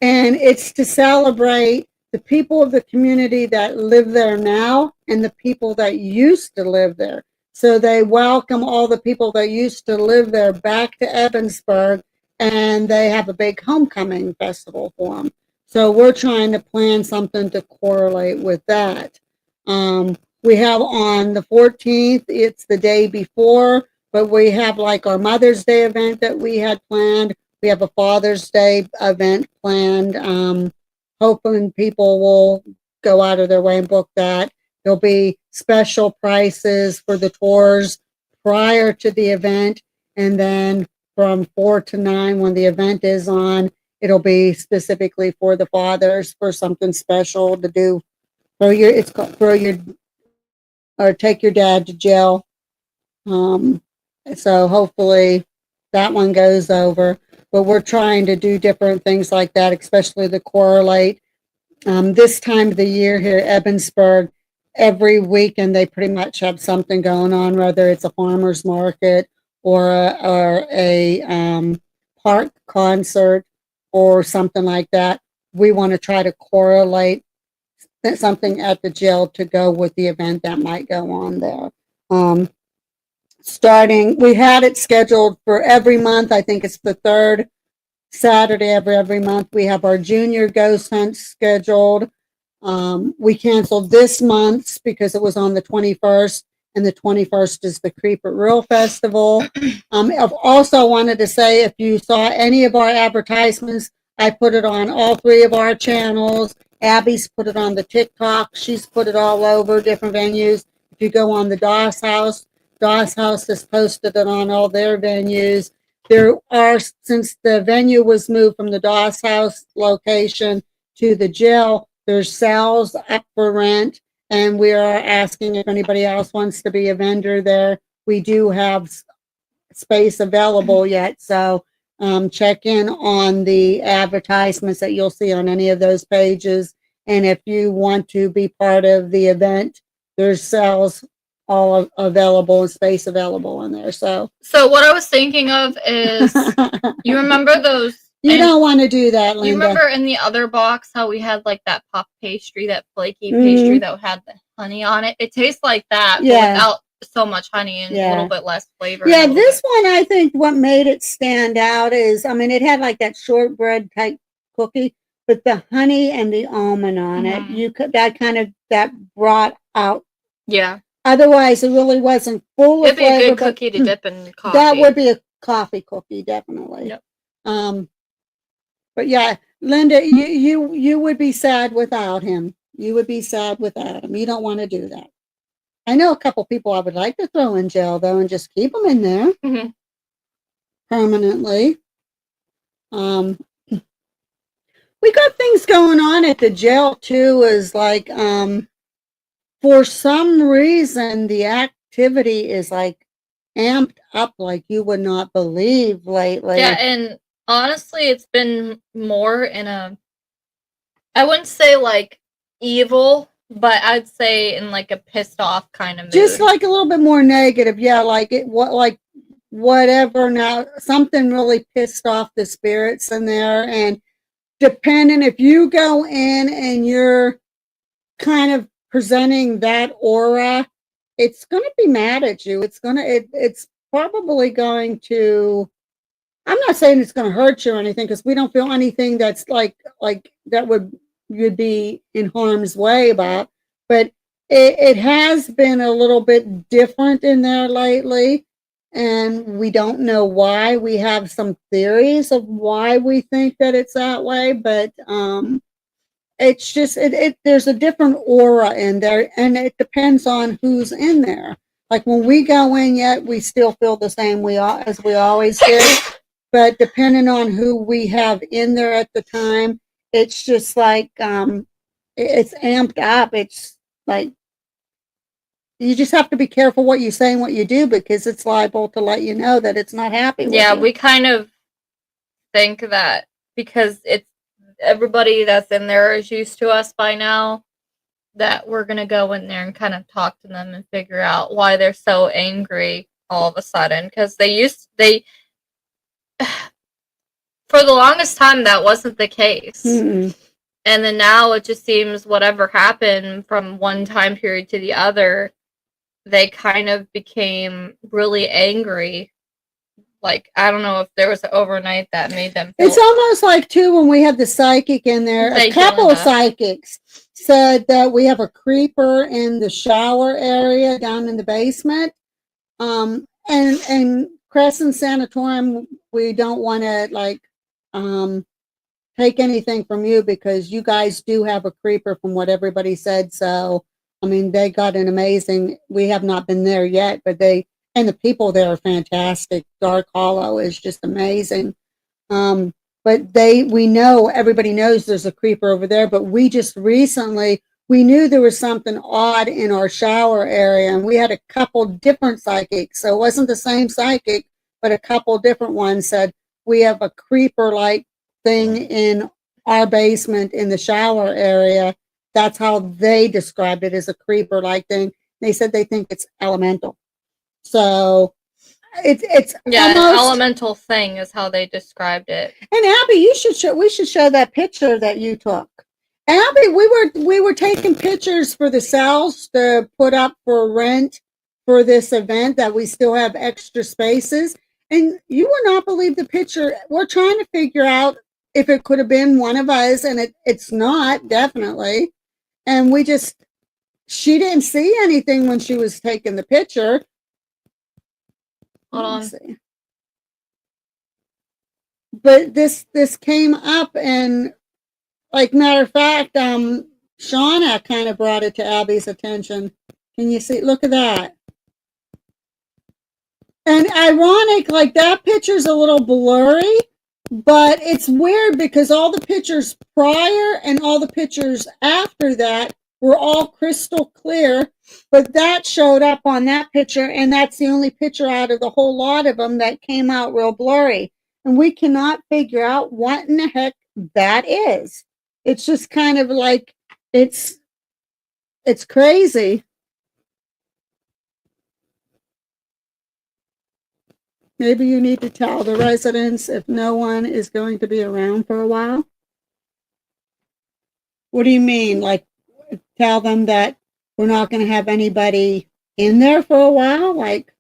And it's to celebrate the people of the community that live there now and the people that used to live there. So they welcome all the people that used to live there back to Ebensburg, and they have a big homecoming festival for them. So we're trying to plan something to correlate with that. We have on the 14th, it's the day before, but we have like our Mother's Day event that we had planned. We have a Father's Day event planned. Hoping people will go out of their way and book that. There'll be special prices for the tours prior to the event, and then from 4 to 9 when the event is on, it'll be specifically for the fathers for something special to do. Take your dad to jail. So hopefully that one goes over. But we're trying to do different things like that, especially the correlate. This time of the year here at Ebensburg, every weekend they pretty much have something going on, whether it's a farmer's market or a park concert or something like that. We want to try to correlate something at the jail to go with the event that might go on there. We had it scheduled for every month. I think it's the third Saturday every month. We have our junior ghost hunt scheduled. We canceled this month's because it was on the 21st, and the 21st is the Creep It Real Festival. I've also wanted to say, if you saw any of our advertisements I put it on all 3 of our channels. Abby's put it on the TikTok. She's put it all over different venues. If you go on the Doss House has posted it on all their venues. There are, since the venue was moved from the Doss House location to the jail, there's cells up for rent, and we are asking if anybody else wants to be a vendor there. We do have space available yet, so check in on the advertisements that you'll see on any of those pages. And if you want to be part of the event, there's cells all available and space available in there. So what I was thinking of is, you remember those? You don't want to do that, Linda. You remember in the other box how we had like that puff pastry, that flaky pastry that had the honey on it? It tastes like that, but without so much honey and a little bit less flavor. Yeah, this one, I think what made it stand out is, I mean, it had like that shortbread type cookie, but the honey and the almond on it, you could, that brought out. Yeah. Otherwise, it really wasn't full of flavor. It'd be a good cookie to dip in coffee. That would be a coffee cookie, definitely. Yep. But yeah, Linda, you would be sad without him. You would be sad without him. You don't want to do that. I know a couple people I would like to throw in jail though, and just keep them in there permanently. We got things going on at the jail too. Is like for some reason the activity is like amped up like you would not believe lately. Yeah, and honestly, it's been more in a, I wouldn't say like evil, but I'd say in like a pissed off kind of mood. Just like a little bit more negative. Yeah, like whatever. Now, something really pissed off the spirits in there. And depending if you go in and you're kind of presenting that aura, it's going to be mad at you. It's probably going to, I'm not saying it's going to hurt you or anything, because we don't feel anything that's like that you'd be in harm's way about, but it has been a little bit different in there lately, and we don't know why. We have some theories of why we think that it's that way, but it's just there's a different aura in there, and it depends on who's in there. Like when we go in, yet we still feel the same as we always do, but depending on who we have in there at the time, it's just like it's amped up. It's like you just have to be careful what you say and what you do, because it's liable to let you know that it's not happy with you. We kind of think that because it's everybody that's in there is used to us by now, that we're going to go in there and kind of talk to them and figure out why they're so angry all of a sudden. Because for the longest time, that wasn't the case. Mm-mm. And then now it just seems whatever happened from one time period to the other, they kind of became really angry. Like, I don't know if there was an overnight that made them feel... It's almost like, too, when we had the psychic in there, a couple of psychics said that we have a creeper in the shower area down in the basement. And Crescent Sanatorium, we don't want to, take anything from you, because you guys do have a creeper from what everybody said. So, I mean, they got an amazing... We have not been there yet, but and the people there are fantastic. Dark Hollow is just amazing. But everybody knows there's a creeper over there, but we just recently, we knew there was something odd in our shower area, and we had a couple different psychics. So it wasn't the same psychic, but a couple different ones said, we have a creeper-like thing in our basement in the shower area. That's how they described it, as a creeper-like thing. They said they think it's elemental. So it's an elemental thing is how they described it. And Abby, we should show that picture that you took. Abby, we were taking pictures for the cells to put up for rent for this event, that we still have extra spaces. And you will not believe the picture. We're trying to figure out if it could have been one of us, and it's not, definitely. And she didn't see anything when she was taking the picture. Hold on. but this came up, and like matter of fact, Shauna kind of brought it to Abby's attention. Can you see? Look at that. And ironic, like that picture's a little blurry, but it's weird because all the pictures prior and all the pictures after that were all crystal clear, but that showed up on that picture, and that's the only picture out of the whole lot of them that came out real blurry. And we cannot figure out what in the heck that is. It's just kind of like it's crazy. Maybe you need to tell the residents if no one is going to be around for a while. What do you mean? Like, tell them that we're not going to have anybody in there for a while? Like,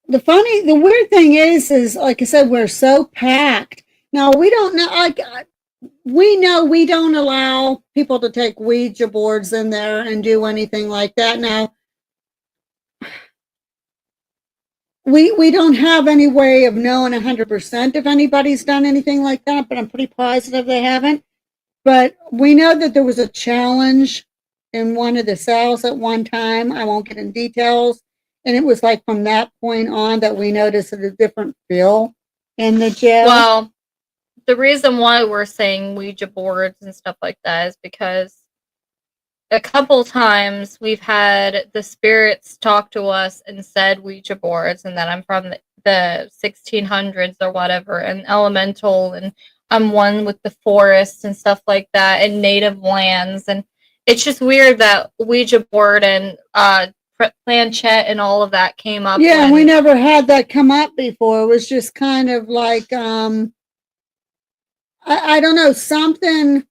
the weird thing is like I said, we're so packed. Now, we don't know, like, we know we don't allow people to take Ouija boards in there and do anything like that. Now, we don't have any way of knowing 100% if anybody's done anything like that, but I'm pretty positive they haven't. But we know that there was a challenge in one of the cells at one time. I won't get in details. And it was like from that point on that we noticed a different feel in the jail. Well, the reason why we're saying Ouija boards and stuff like that is because a couple times we've had the spirits talk to us and said Ouija boards, and that I'm from the 1600s or whatever, and elemental, and I'm one with the forests and stuff like that, and native lands. And it's just weird that Ouija board and planchette and all of that came up. Yeah, we never had that come up before. It was just kind of like, I don't know, something.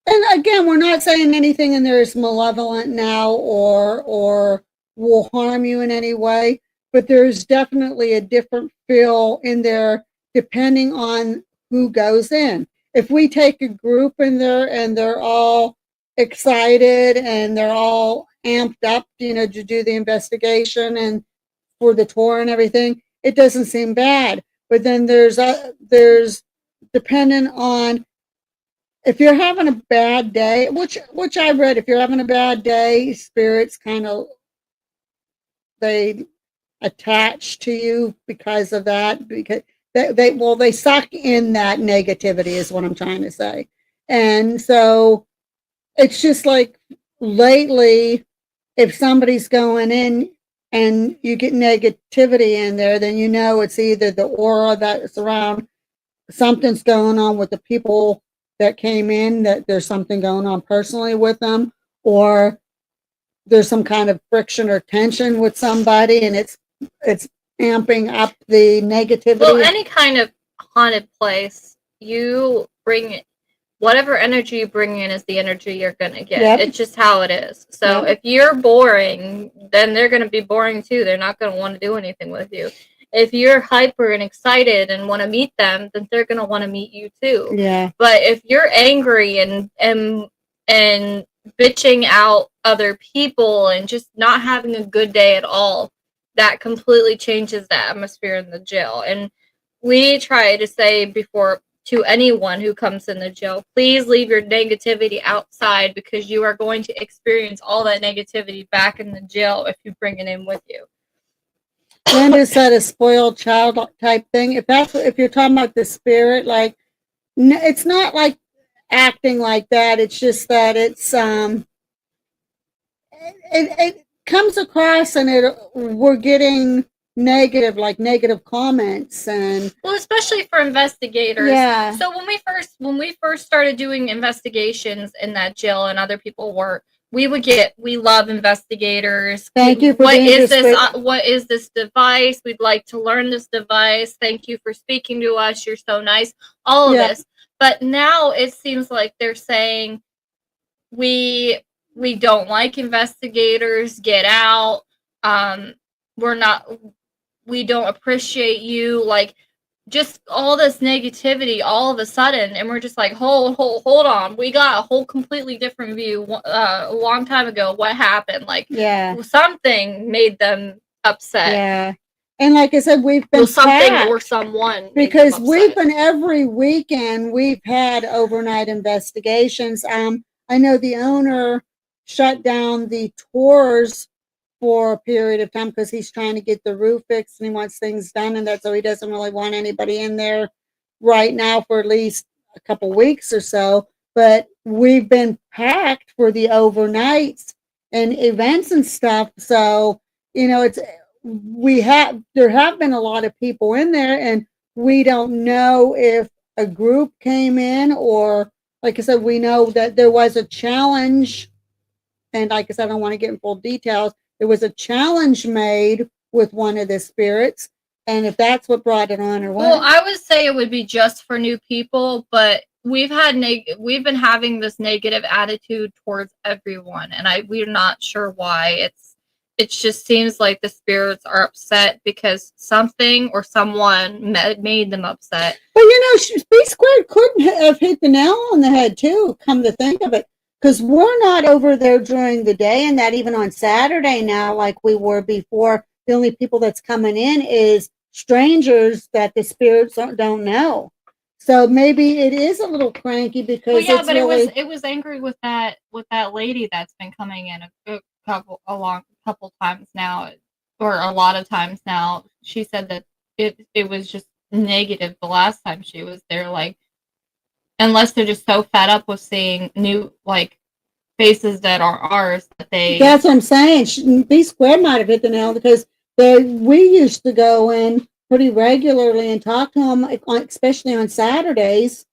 And again, we're not saying anything in there is malevolent now or will harm you in any way, but there's definitely a different feel in there depending on who goes in. If we take a group in there and they're all excited and they're all amped up, to do the investigation and for the tour and everything, it doesn't seem bad. But then there's dependent on if you're having a bad day, which I read, if you're having a bad day, spirits kind of, they attach to you because of that, because they suck in that negativity is what I'm trying to say. And so it's just like lately, if somebody's going in and you get negativity in there, then it's either the aura that's around, something's going on with the people that came in, that there's something going on personally with them, or there's some kind of friction or tension with somebody, and it's amping up the negativity. Well, any kind of haunted place, you bring whatever energy you bring in is the energy you're going to get. Yep. It's just how it is. So if you're boring, then they're going to be boring too. They're not going to want to do anything with you. If you're hyper and excited and want to meet them, then they're going to want to meet you too. Yeah. But if you're angry and bitching out other people and just not having a good day at all, that completely changes the atmosphere in the jail. And we try to say before to anyone who comes in the jail, please leave your negativity outside, because you are going to experience all that negativity back in the jail if you bring it in with you. Linda said a spoiled child type thing. If you're talking about the spirit, like, it's not like acting like that. It's just that it's it comes across, and we're getting negative comments, and especially for investigators. Yeah. So when we first started doing investigations in that jail, and other people were, we love investigators. Thank you for what is this device? We'd like to learn this device. Thank you for speaking to us. You're so nice. All of this. But now it seems like they're saying we don't like investigators. Get out. We don't appreciate you. Like, just all this negativity all of a sudden, and we're just like, hold on, we got a whole completely different view a long time ago. What happened? Like, something made them upset. Yeah, And like I said, we've been Well, something packed or someone made them because we've upset. been every weekend we've had overnight investigations. I know the owner shut down the tours for a period of time because he's trying to get the roof fixed and he wants things done, and that's so he doesn't really want anybody in there right now for at least a couple weeks or so. But we've been packed for the overnights and events and stuff. So, it's there have been a lot of people in there, and we don't know if a group came in, or like I said, we know that there was a challenge, and like I said, I don't want to get in full details. There was a challenge made with one of the spirits, and if that's what brought it on or what. Well, I would say it would be just for new people, but we've been having this negative attitude towards everyone, and we're not sure why. It just seems like the spirits are upset because something or someone made them upset. But B squared couldn't have hit the nail on the head too. Come to think of it, because we're not over there during the day, and that even on Saturday now, like we were before. The only people that's coming in is strangers that the spirits don't know. So maybe it is a little cranky because Well, yeah, it's but really, it was angry with that lady that's been coming in a couple times now, or a lot of times now. She said that it was just negative the last time she was there. Like, unless they're just so fed up with seeing new faces that are ours that they. That's what I'm saying. B squared might have hit the nail because we used to go in pretty regularly and talk to them, especially on Saturdays.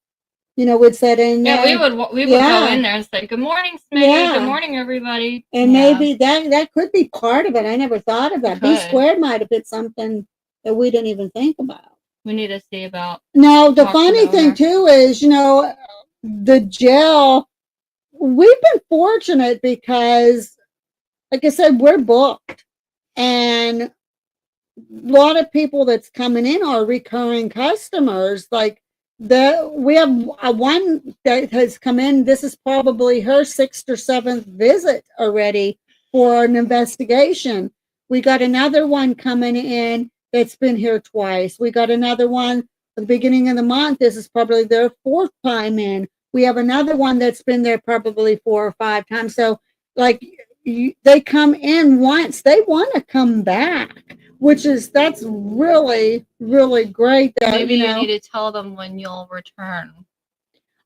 We'd sit in there. Yeah, we would go in there and say, "Good morning, Smeagol. Yeah. Good morning, everybody." And maybe that could be part of it. I never thought of that. B Could. squared might have hit something that we didn't even think about. We need to see about. Now, the talk to funny the thing owner. too is, the jail, we've been fortunate because, like I said, we're booked. And a lot of people that's coming in are recurring customers. Like we have one that has come in. This is probably her 6th or 7th visit already for an investigation. We got another one coming in that's been here twice. We got another one at the beginning of the month. This is probably their 4th time in. We have another one that's been there probably 4 or 5 times. So like they come in once, they want to come back, that's really, really great. That Maybe you need to tell them when you'll return.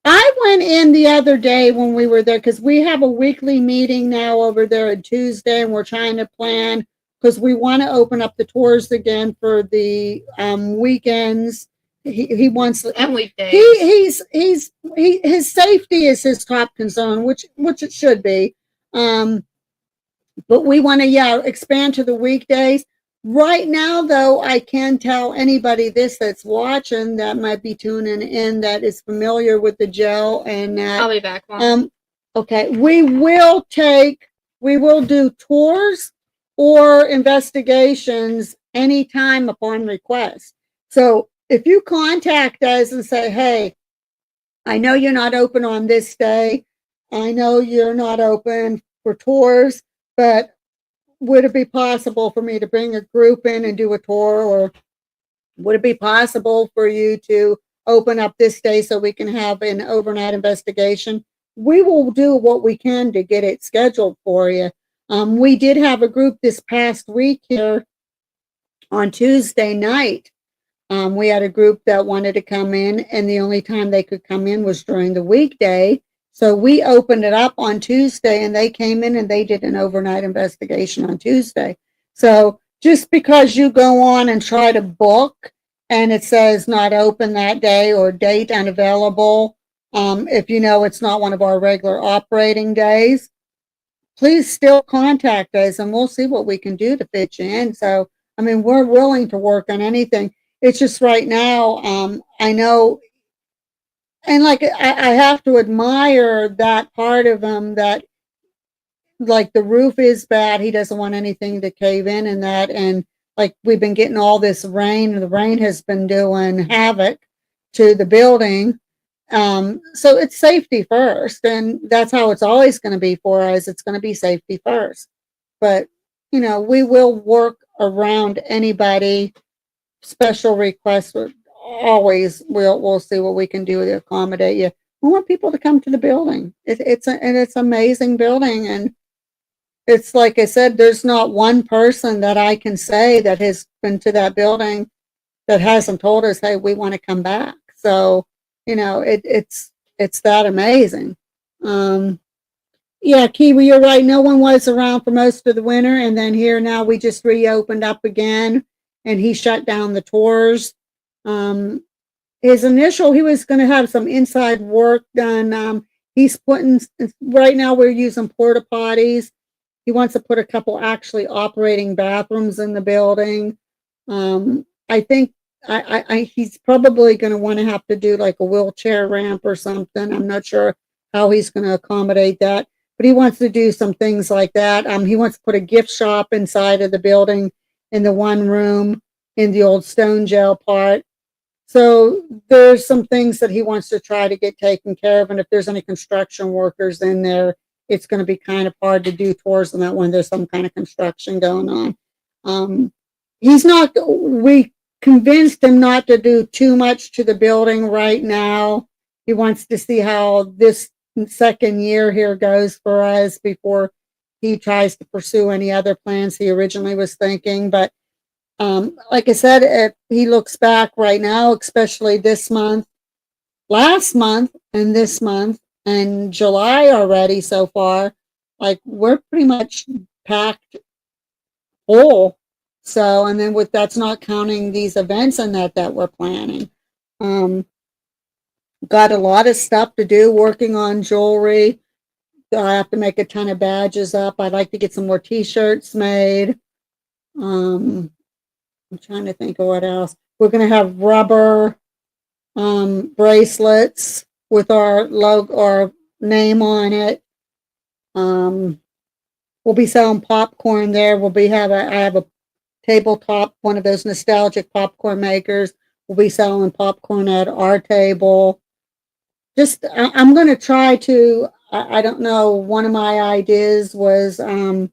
I went in the other day when we were there because we have a weekly meeting now over there on Tuesday, and we're trying to plan because we want to open up the tours again for the weekends. He wants and weekdays. His safety is his top concern, which it should be. But we want to expand to the weekdays. Right now, though, I can tell anybody that's watching that might be tuning in that is familiar with the jail and that. I'll be back. Mom. Okay, we will do tours or investigations anytime upon request. So if you contact us and say, hey, I know you're not open on this day. I know you're not open for tours, but would it be possible for me to bring a group in and do a tour, or would it be possible for you to open up this day so we can have an overnight investigation? We will do what we can to get it scheduled for you. We did have a group this past week here on Tuesday night. We had a group that wanted to come in, and the only time they could come in was during the weekday. So we opened it up on Tuesday, and they came in and they did an overnight investigation on Tuesday. So just because you go on and try to book and it says not open that day or date unavailable, if it's not one of our regular operating days, please still contact us and we'll see what we can do to fit you in. So, we're willing to work on anything. It's just right now, I know. And like, I have to admire that part of him that, like, the roof is bad. He doesn't want anything to cave in and that. And like, we've been getting all this rain, and the rain has been doing havoc to the building. So it's safety first. And that's how it's always going to be for us. It's going to be safety first. But, we will work around anybody special requests. We'll see what we can do to accommodate you. We want people to come to the building. It's an amazing building, and it's like I said, there's not one person that I can say that has been to that building that hasn't told us, hey, we want to come back. So, it's that amazing. Yeah, Kiwi, you're right. No one was around for most of the winter, and then here now we just reopened up again, and he shut down the tours. He was going to have some inside work done. He's putting, right now we're using porta potties. He wants to put a couple actually operating bathrooms in the building. I think he's probably going to want to have to do like a wheelchair ramp or something. I'm not sure how he's going to accommodate that, but he wants to do some things like that. He wants to put a gift shop inside of the building in the one room in the old stone jail part. So there's some things that he wants to try to get taken care of. And if there's any construction workers in there, it's going to be kind of hard to do tours on that when there's some kind of construction going on. We convinced him not to do too much to the building right now. He wants to see how this second year here goes for us before he tries to pursue any other plans he originally was thinking. But like I said, if he looks back right now, especially this month, last month, and this month, and July already so far, like we're pretty much packed full. So, and then that's not counting these events and that we're planning. Got a lot of stuff to do, working on jewelry. I have to make a ton of badges up. I'd like to get some more t-shirts made. I'm trying to think of what else. We're going to have rubber bracelets with our logo, our name on it. We'll be selling popcorn there. I have a tabletop, one of those nostalgic popcorn makers. We'll be selling popcorn at our table. I'm going to try to, I don't know, one of my ideas was, I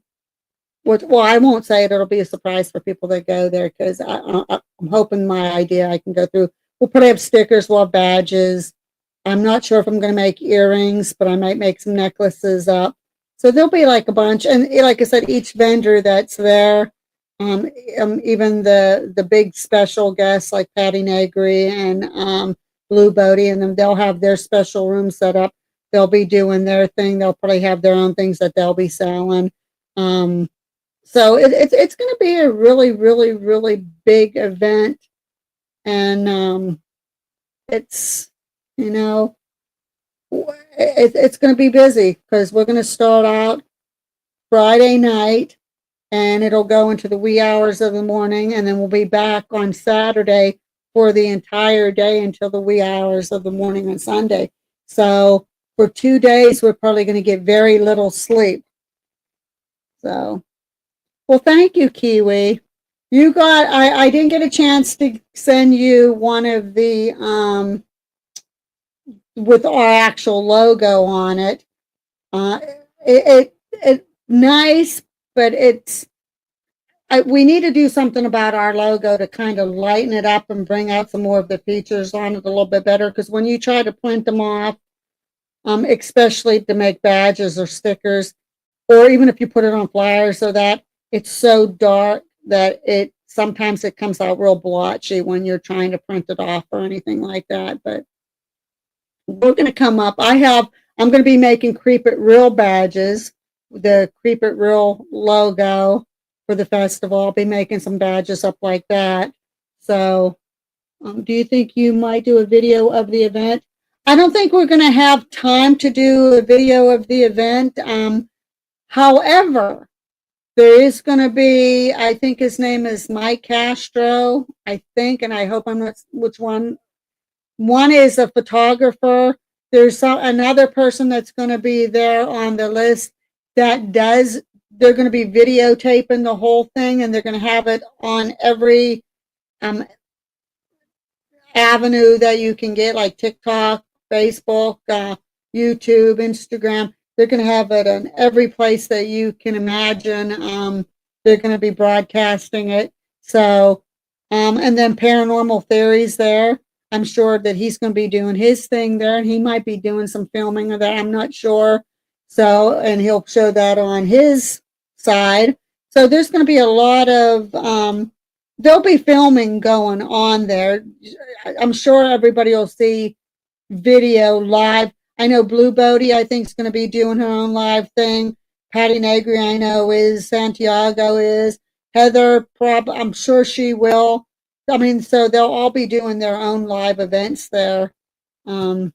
won't say it. It'll be a surprise for people that go there because I'm hoping my idea I can go through. We'll probably have stickers, we'll have badges. I'm not sure if I'm going to make earrings, but I might make some necklaces up. So there'll be like a bunch. And like I said, each vendor that's there, even the big special guests like Patty Negri and Blue Bodie, and then they'll have their special room set up. They'll be doing their thing. They'll probably have their own things that they'll be selling. So it's going to be a really, really, really big event. And it's going to be busy because we're going to start out Friday night and it'll go into the wee hours of the morning, and then we'll be back on Saturday for the entire day until the wee hours of the morning on Sunday. So for 2 days, we're probably going to get very little sleep. So, well, thank you, Kiwi. I didn't get a chance to send you one of the, with our actual logo on it. It's nice, but we need to do something about our logo to kind of lighten it up and bring out some more of the features on it a little bit better. Because when you try to print them off, especially to make badges or stickers, or even if you put it on flyers, so that it's so dark that sometimes it comes out real blotchy when you're trying to print it off or anything like that. But we're going to come up. I'm going to be making Creep It Real badges, the Creep It Real logo for the festival. I'll be making some badges up like that. So do you think you might do a video of the event? I don't think we're going to have time to do a video of the event. However, there is going to be, I think his name is Mike Castro, I think, and I hope I'm not, which one? One is a photographer. There's another person that's going to be there on the list they're going to be videotaping the whole thing, and they're going to have it on every avenue that you can get, like TikTok, Facebook, YouTube, Instagram. They're going to have it on every place that you can imagine. They're going to be broadcasting it. So, and then Paranormal Theories there. I'm sure that he's going to be doing his thing there, and he might be doing some filming of that. I'm not sure. So, and he'll show that on his side. So there's going to be a lot of, there'll be filming going on there. I'm sure everybody will see video live. I know Blue Bodie, I think, is going to be doing her own live thing. Patty Negri, I know, is. Santiago is. Heather, I'm sure she will. I mean, so they'll all be doing their own live events there. I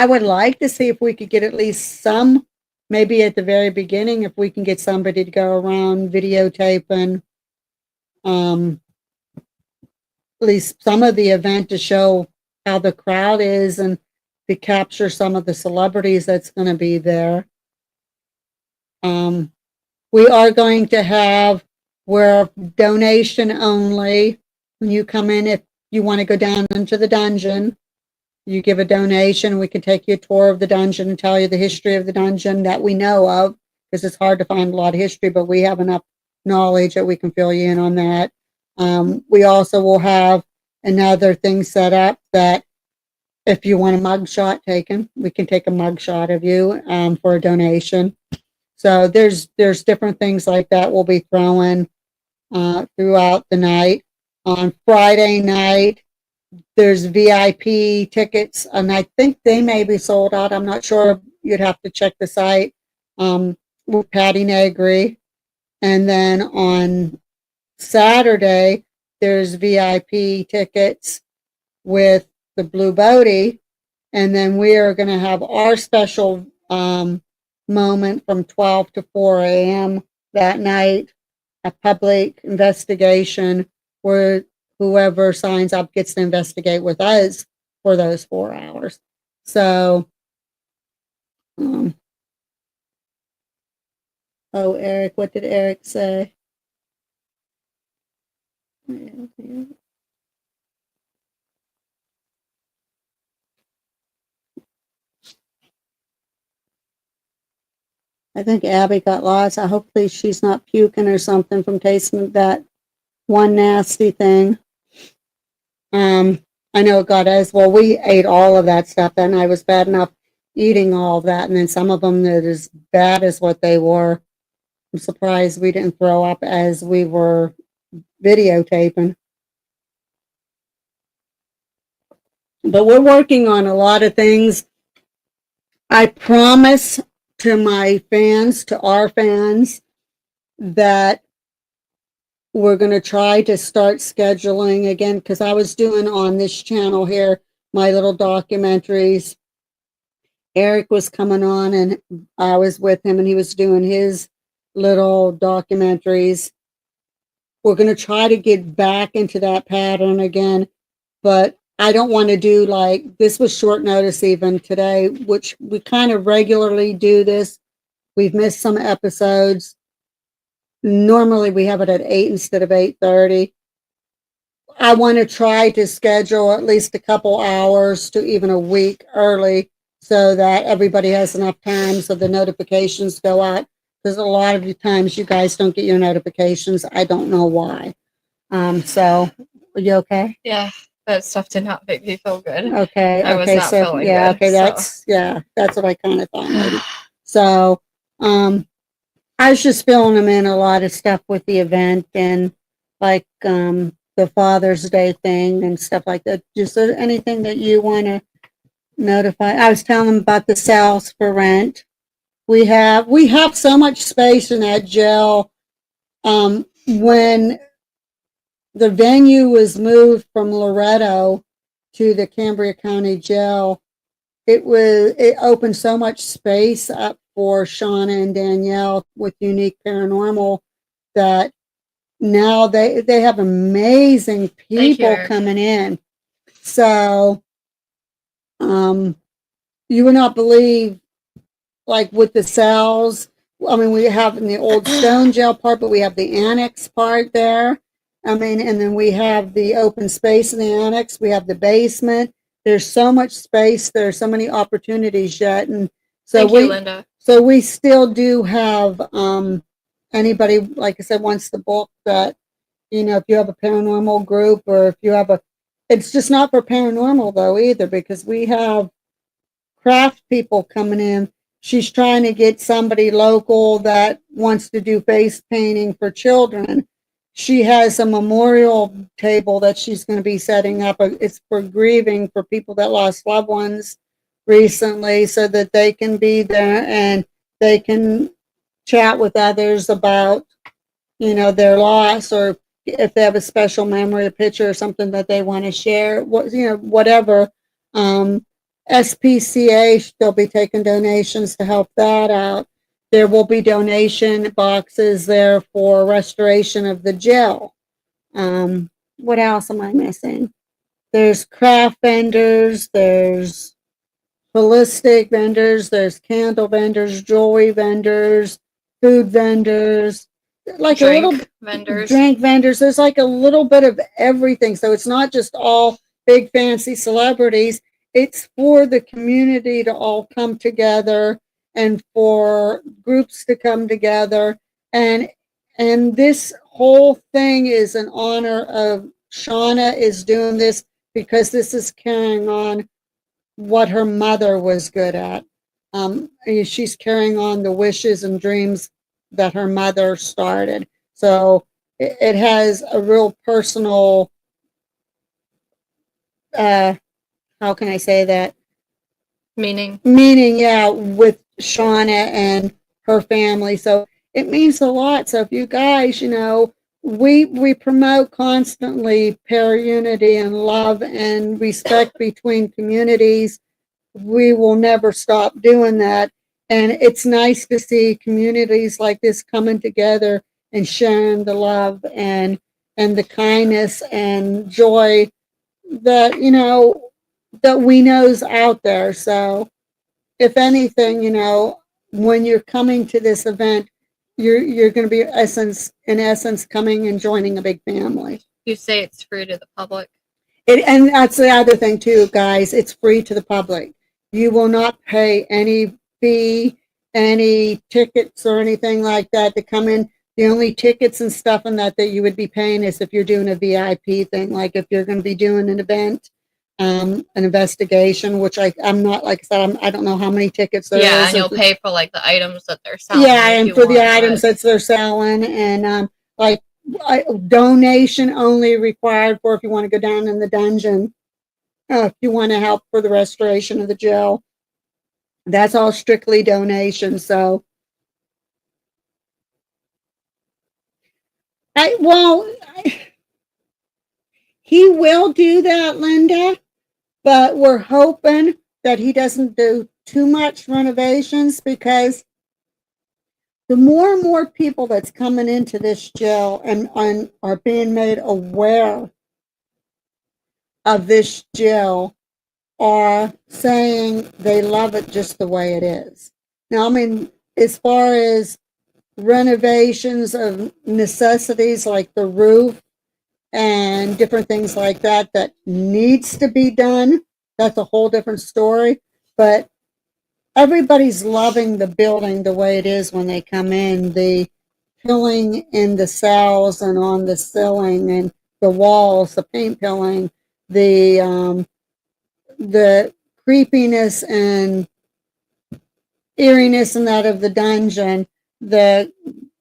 would like to see if we could get at least some, maybe at the very beginning, if we can get somebody to go around videotaping at least some of the event to show how the crowd is and to capture some of the celebrities that's going to be there. We are going to have where donation only. When you come in, if you want to go down into the dungeon, you give a donation. We can take you a tour of the dungeon and tell you the history of the dungeon that we know of, because it's hard to find a lot of history, but we have enough knowledge that we can fill you in on that. We also will have another thing set up that if you want a mug shot taken, we can take a mug shot of you for a donation. So there's different things like that we'll be throwing throughout the night. On Friday night, there's VIP tickets, and I think they may be sold out. I'm not sure. You'd have to check the site with Patty Negri. And then on Saturday, there's VIP tickets with the Blue Bodie. And then we are going to have our special moment from 12 to 4 a.m. that night, a public investigation where whoever signs up gets to investigate with us for those 4 hours. So, oh, Eric, what did Eric say? I think Abby got lost. Hopefully she's not puking or something from tasting that one nasty thing. I know it got us. Well, we ate all of that stuff, and I was bad enough eating all of that, and then some of them that as bad as what they were. I'm surprised we didn't throw up as we were videotaping. But we're working on a lot of things. I promise to my fans, to our fans, that we're going to try to start scheduling again, because I was doing on this channel here my little documentaries. Eric was coming on and I was with him and he was doing his little documentaries. We're going to try to get back into that pattern again, but I don't want to do like, this was short notice even today, which we kind of regularly do this. We've missed some episodes. Normally we have it at 8 instead of 8:30. I want to try to schedule at least a couple hours to even a week early so that everybody has enough time so the notifications go out. Because a lot of the times you guys don't get your notifications. I don't know why. So, are you okay? Yeah, that stuff did not make me feel good. Okay. I was okay. not So feeling yeah. good, Okay. so. That's what I kind of thought. Maybe. So, I was just filling them in a lot of stuff with the event and like the Father's Day thing and stuff like that. Just anything that you want to notify. I was telling them about the cells for rent. We have so much space in that jail. When the venue was moved from Loretto to the Cambria County Jail, it opened so much space up for Shauna and Danielle with Unique Paranormal that now they have amazing people coming in. So you would not believe, like with the cells, I mean, we have in the old stone jail part, but we have the annex part there. I mean, and then we have the open space in the annex. We have the basement. There's so much space. There are so many opportunities yet. And so Thank you, Linda. So we still do have anybody, like I said, wants the book, that, you know, if you have a paranormal group, or if you have it's just not for paranormal though either, because we have craft people coming in. She's trying to get somebody local that wants to do face painting for children. She has a memorial table that she's going to be setting up. It's for grieving for people that lost loved ones recently, so that they can be there and they can chat with others about, you know, their loss, or if they have a special memory, a picture or something that they want to share, what, you know, whatever. SPCA, they'll be taking donations to help that out. There will be donation boxes there for restoration of the jail. What else am I missing? There's craft vendors, there's holistic vendors, there's candle vendors, jewelry vendors, food vendors, like Drink vendors. drink vendors. There's like a little bit of everything. So it's not just all big fancy celebrities. It's for the community to all come together, and for groups to come together. And this whole thing is in honor of Shauna is doing this, because this is carrying on what her mother was good at. She's carrying on the wishes and dreams that her mother started. So it has a real personal, how can I say that? Meaning, Yeah, with Shauna and her family. So it means a lot. So if you guys, you know, we promote constantly pair unity and love and respect between communities. We will never stop doing that. And it's nice to see communities like this coming together and sharing the love and the kindness and joy that, you know, that we know's out there. So if anything, you know, when you're coming to this event, you're going to be in essence coming and joining a big family. you say it's free to the public. And that's the other thing too, guys. It's free to the public. You will not pay any fee, any tickets or anything like that to come in. The only tickets and stuff and that you would be paying is if you're doing a VIP thing, like if you're going to be doing an event, an investigation, which I'm not, like I said, I don't know how many tickets there is. Yeah, and you'll pay for like the items that they're selling. Yeah, and for the items that they're selling, and like donation only required for if you want to go down in the dungeon, if you want to help for the restoration of the jail. That's all strictly donation. So, he will do that, Linda, but we're hoping that he doesn't do too much renovations, because the more and more people that's coming into this jail and are being made aware of this jail are saying they love it just the way it is. Now, I mean, as far as renovations of necessities like the roof and different things like that needs to be done, that's a whole different story. But everybody's loving the building the way it is when they come in. The pilling in the cells and on the ceiling and the walls, the paint pilling, the creepiness and eeriness and that of the dungeon, the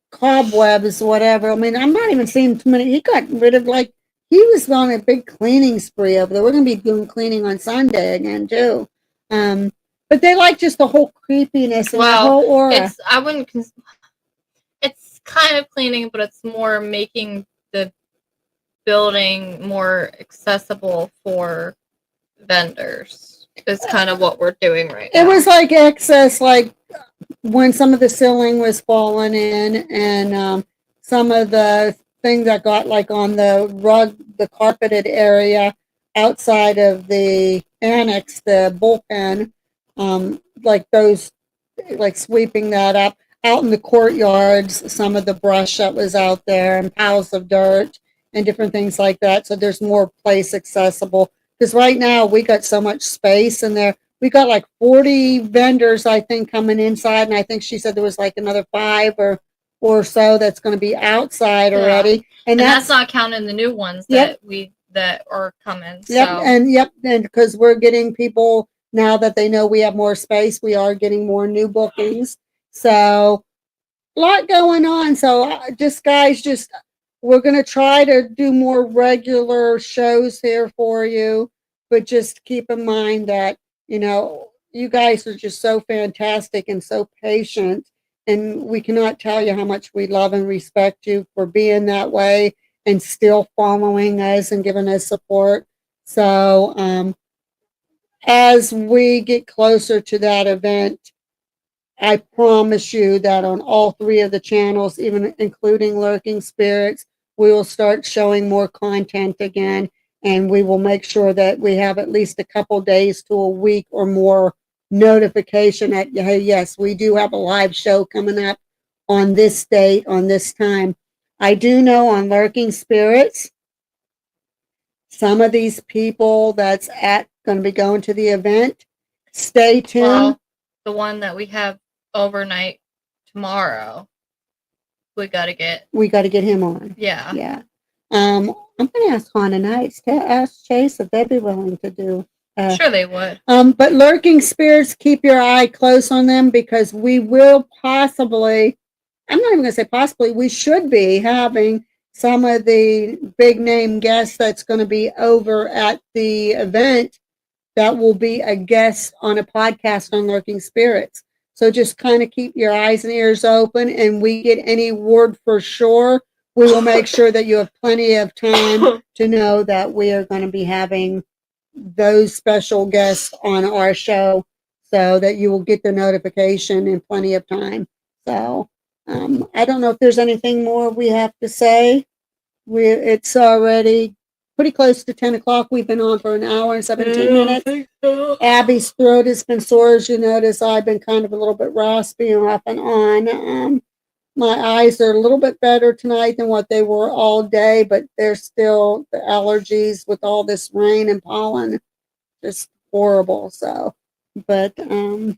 cobwebs, whatever. I mean, I'm not even seeing too many. He got rid of, like, he was on a big cleaning spree over there. We're going to be doing cleaning on Sunday again, too. But they like just the whole creepiness and the whole aura. It's kind of cleaning, but it's more making the building more accessible for vendors. Is kind of what we're doing right now. It was like excess, like when some of the ceiling was falling in, and some of the thing that got like on the rug, the carpeted area outside of the annex, the bullpen, like those, like sweeping that up out in the courtyards, some of the brush that was out there and piles of dirt and different things like that. So there's more place accessible, because right now we got so much space in there. We got like 40 vendors, I think, coming inside, and I think she said there was like another 5 or or so that's going to be outside Yeah. already. And that's not counting the new ones Yep. that are coming. Yep, So and because we're getting people now that they know we have more space, we are getting more new bookings. So a lot going on. So just guys, just we're gonna try to do more regular shows here for you, but just keep in mind that you guys are just so fantastic and so patient, and we cannot tell you how much we love and respect you for being that way and still following us and giving us support. So as we get closer to that event, I promise you that on all three of the channels, even including Lurking Spirits, we will start showing more content again, and we will make sure that we have at least a couple days to a week or more notification that, hey, yes, we do have a live show coming up on this date, on this time. I do know on Lurking Spirits, some of these people that's going to be going to the event, stay tuned. well, the one that we have overnight tomorrow, we got to get him on. Yeah. Yeah. I'm going to ask Haunted Nights to ask Chase if they'd be willing to do. Sure they would. But Lurking Spirits, keep your eye close on them because we will possibly, I'm not even going to say possibly, we should be having some of the big name guests that's going to be over at the event that will be a guest on a podcast on Lurking Spirits. So just kind of keep your eyes and ears open, and we get any word for sure, we will make sure that you have plenty of time to know that we are going to be having those special guests on our show so that you will get the notification in plenty of time. So I don't know if there's anything more we have to say. It's already pretty close to 10 o'clock. We've been on for an hour and 17 minutes. I think so. Abby's throat has been sore, as you notice. I've been kind of a little bit raspy and off and on. My eyes are a little bit better tonight than what they were all day, but they're still the allergies with all this rain and pollen, just horrible. So, but I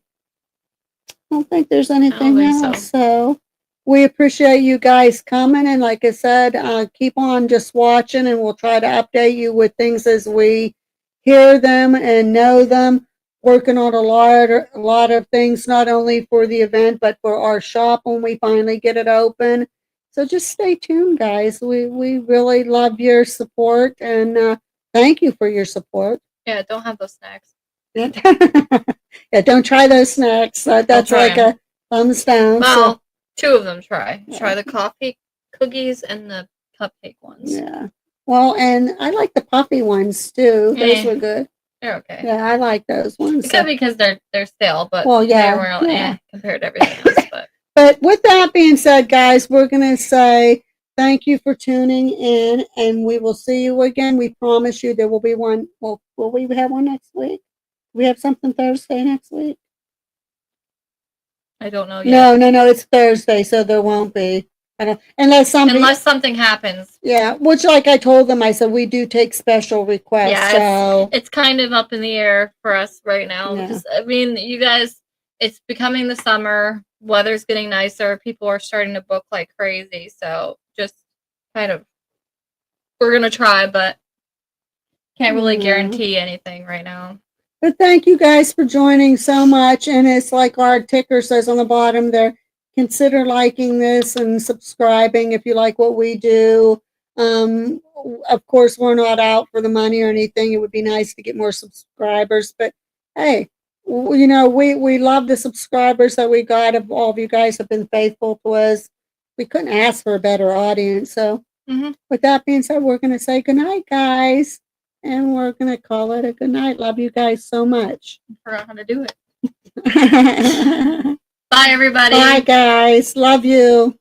don't think there's anything think else. So we appreciate you guys coming, and like I said, keep on just watching, and we'll try to update you with things as we hear them and know them. Working on a lot of things, not only for the event but for our shop when we finally get it open. So just stay tuned, guys. We really love your support, and thank you for your support. Yeah, don't have those snacks. Yeah, don't try those snacks. That's like a thumbs down. Well, So, two of them try. Yeah. Try the coffee cookies and the cupcake ones. yeah. Well, and I like the puffy ones too. Those Eh. were good. They're okay. Yeah, I like those ones. It could be because they're stale, but Well, yeah, they were yeah. compared to everything else. But with that being said, guys, we're going to say thank you for tuning in, and we will see you again. We promise you there will be one. Well, will we have one next week? We have something Thursday next week? I don't know yet. No, it's Thursday, so there won't be. I don't, unless something happens. Yeah, which like I told them, I said we do take special requests. Yeah, so it's kind of up in the air for us right now. Yeah. Just, I mean, you guys, it's becoming the summer. Weather's getting nicer. People are starting to book like crazy. So just kind of, we're gonna try, but can't really guarantee anything right now. But thank you guys for joining so much. And it's like our ticker says on the bottom there, consider liking this and subscribing if you like what we do. Of course, we're not out for the money or anything. It would be nice to get more subscribers. But hey, we love the subscribers that we got. All of you guys have been faithful to us. We couldn't ask for a better audience. So with that being said, we're going to say goodnight, guys. And we're going to call it a good night. Love you guys so much. I forgot how to do it. Bye, everybody. Bye, guys. Love you.